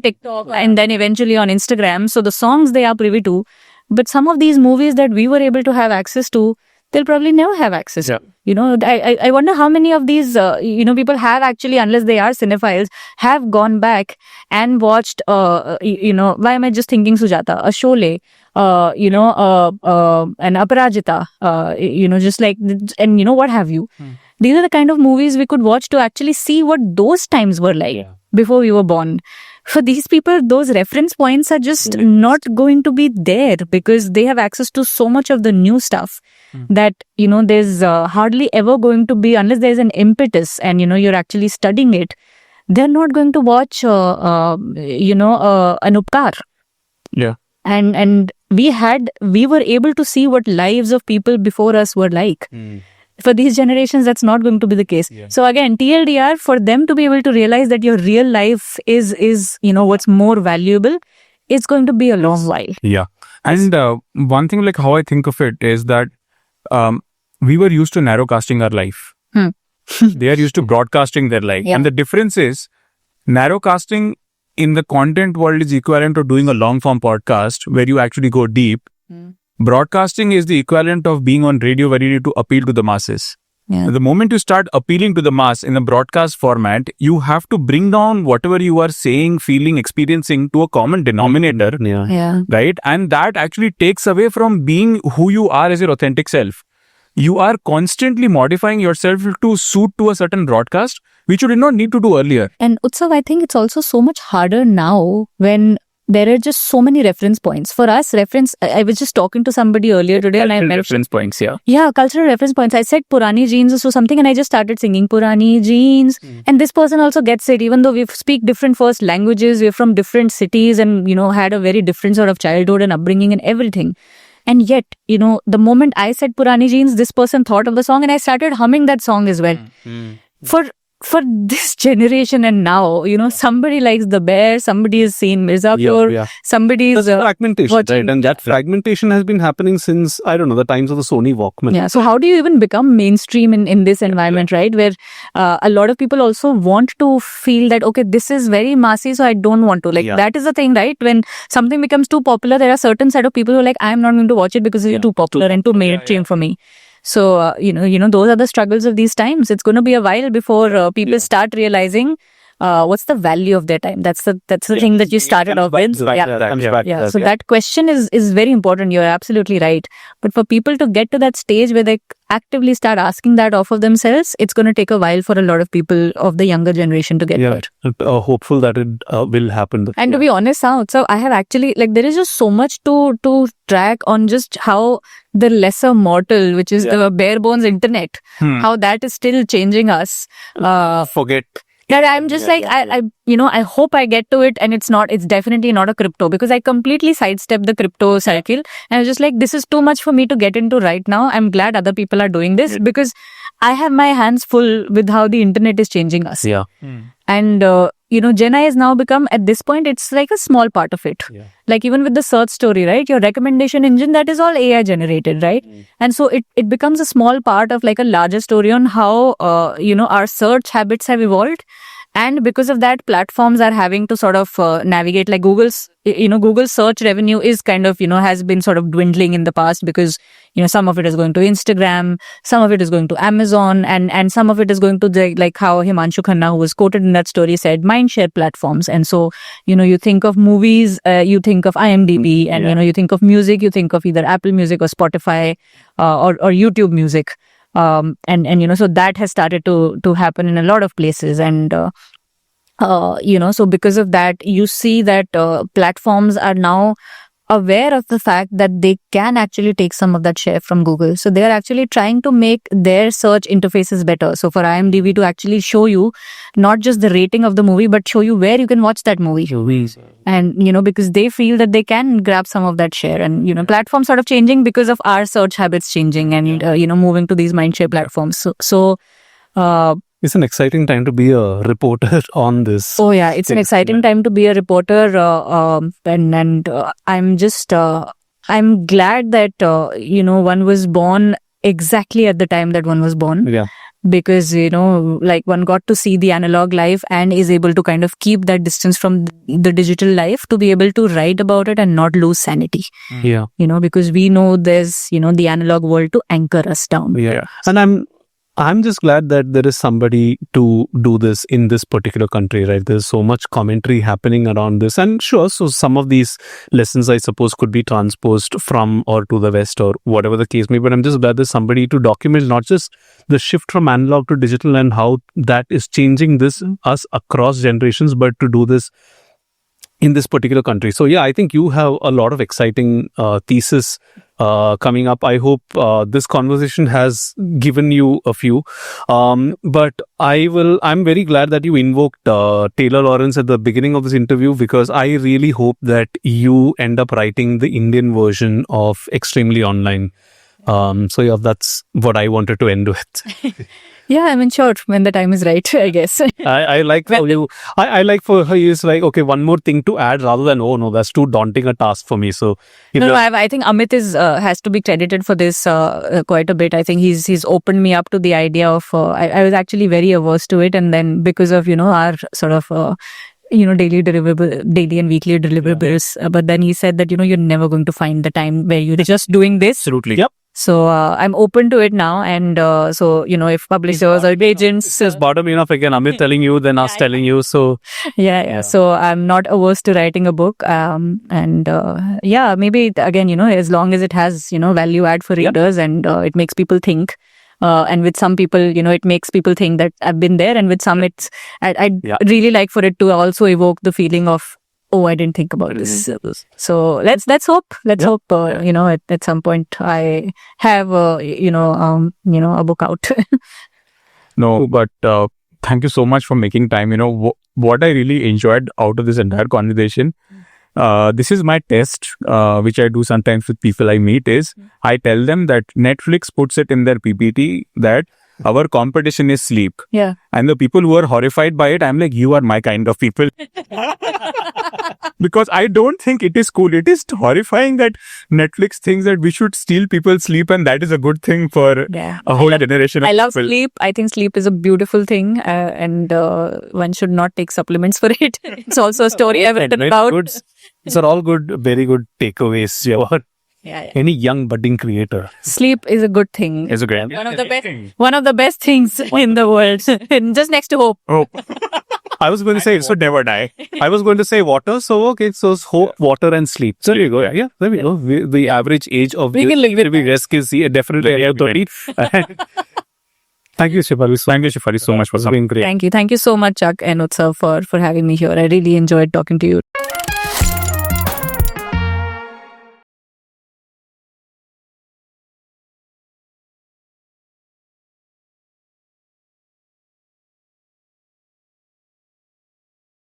TikTok and then eventually on Instagram. So the songs they are privy to. But some of these movies that we were able to have access to, they'll probably never have access to. You know, I wonder how many of these, people have actually, unless they are cinephiles, have gone back and watched, why am I just thinking Sujata? A Sholay, an Aparajita, just like, and what have you. These are the kind of movies we could watch to actually see what those times were like before we were born. For these people, those reference points are just not going to be there because they have access to so much of the new stuff that, there's hardly ever going to be, unless there's an impetus and, you're actually studying it, they're not going to watch, an Upkar. Yeah. And we were able to see what lives of people before us were like. For these generations, that's not going to be the case. So again, TLDR, for them to be able to realize that your real life is what's more valuable, it's going to be a long while. Yeah. And one thing, like how I think of it is that we were used to narrowcasting our life. They are used to broadcasting their life. And the difference is narrowcasting in the content world is equivalent to doing a long form podcast where you actually go deep. Broadcasting is the equivalent of being on radio where you need to appeal to the masses. The moment you start appealing to the mass in a broadcast format, you have to bring down whatever you are saying, feeling, experiencing to a common denominator. Right? And that actually takes away from being who you are as your authentic self. You are constantly modifying yourself to suit to a certain broadcast, which you did not need to do earlier. And Utsav, I think it's also so much harder now when there are just so many reference points. For us, I was just talking to somebody earlier today and I mentioned reference points, Yeah, cultural reference points. I said Purani Jeans or something and I just started singing Purani Jeans. And this person also gets it, even though we speak different first languages, we're from different cities and, had a very different sort of childhood and upbringing and everything. And yet, the moment I said Purani Jeans, this person thought of the song and I started humming that song as well. For this generation and now, somebody likes The Bear, somebody has seen Mirzapur, somebody's fragmentation, right? And that fragmentation has been happening since, I don't know, the times of the Sony Walkman. Yeah, so how do you even become mainstream in this environment, right? Where a lot of people also want to feel that, okay, this is very massy, so I don't want to. That is the thing, right? When something becomes too popular, there are certain set of people who are like, I'm not going to watch it because it's too popular and too mainstream for me. So, those are the struggles of these times. It's going to be a while before people start realizing what's the value of their time. That's the thing that you started off with. So that question is very important. You're absolutely right. But for people to get to that stage where they actively start asking that off of themselves, it's going to take a while for a lot of people of the younger generation to get there. Hopeful that it will happen. And to be honest, so I have actually, there is just so much to track on just how the lesser mortal, which is the bare bones internet, how that is still changing us. Forget. That I'm just I hope I get to it and it's definitely not a crypto because I completely sidestepped the crypto cycle and I was just like, this is too much for me to get into right now. I'm glad other people are doing this because I have my hands full with how the internet is changing us. And, Gen I has now become, at this point, it's like a small part of it. Like even with the search story, right? Your recommendation engine, that is all AI generated, right? And so it becomes a small part of like a larger story on how, our search habits have evolved. And because of that, platforms are having to sort of navigate, like Google's search revenue is kind of, has been sort of dwindling in the past because, some of it is going to Instagram, some of it is going to Amazon, and some of it is going to like how Himanshu Khanna, who was quoted in that story, said, mindshare platforms. And so, you think of movies, you think of IMDb, and, you think of music, you think of either Apple Music or Spotify or YouTube Music. So that has started to happen in a lot of places. And, so because of that, you see that platforms are now aware of the fact that they can actually take some of that share from Google. So they are actually trying to make their search interfaces better. So for IMDb to actually show you not just the rating of the movie, but show you where you can watch that movie. And, because they feel that they can grab some of that share. And, platforms sort of changing because of our search habits changing and, moving to these mindshare platforms. So it's an exciting time to be a reporter on this. Oh yeah, it's an exciting time to be a reporter, and I'm just I'm glad that, one was born exactly at the time that one was born. Yeah. Because, like one got to see the analog life and is able to kind of keep that distance from the digital life to be able to write about it and not lose sanity. Yeah. Because we know there's, the analog world to anchor us down. Yeah. And I'm just glad that there is somebody to do this in this particular country, right? There's so much commentary happening around this. And sure, so some of these lessons, I suppose, could be transposed from or to the West or whatever the case may be. But I'm just glad there's somebody to document not just the shift from analog to digital and how that is changing us across generations, but to do this in this particular country. So yeah, I think you have a lot of exciting thesis coming up. I hope this conversation has given you a few. But I'm very glad that you invoked Taylor Lawrence at the beginning of this interview, because I really hope that you end up writing the Indian version of Extremely Online. So yeah, that's what I wanted to end with. Yeah, I mean, sure, when the time is right, I guess. I like how I like for her, it's like, okay, one more thing to add rather than, oh no, that's too daunting a task for me. So, I think Amit has to be credited for this quite a bit. I think he's opened me up to the idea of, I was actually very averse to it. And then because of, our sort of, daily and weekly deliverables. But then he said that, you're never going to find the time where you're just doing this. Absolutely. Yep. So I'm open to it now, and so if publishers or agents, it's bottom enough again. Amit telling you, then us telling you. So yeah. So I'm not averse to writing a book, and maybe again, as long as it has value add for readers and it makes people think. And with some people, it makes people think that I've been there, and with some, I'd really like for it to also evoke the feeling of, oh, I didn't think about this. So let's hope. Let's hope. At some point I have a book out. No, but thank you so much for making time. What I really enjoyed out of this entire conversation, this is my test, which I do sometimes with people I meet, is I tell them that Netflix puts it in their PPT that our competition is sleep. Yeah. And the people who are horrified by it, I'm like, you are my kind of people. Because I don't think it is cool. It is horrifying that Netflix thinks that we should steal people's sleep, and that is a good thing for a whole generation of I love people. sleep. I think sleep is a beautiful thing, and one should not take supplements for it. It's also a story I've written about. These are all good, very good takeaways. Yeah. Any young budding creator. Sleep is a good thing. It's a great. One of the best things in the world. Just next to hope. Oh. I was going to say, so never die. I was going to say water. So, okay. So, hope, water and sleep. So, there you go. Yeah, there we go. The average age of risk is definitely 30. Thank you, Shefali. Thank you, Shefali, so much for being great. Thank you so much, Chuck and Utsav, for having me here. I really enjoyed talking to you.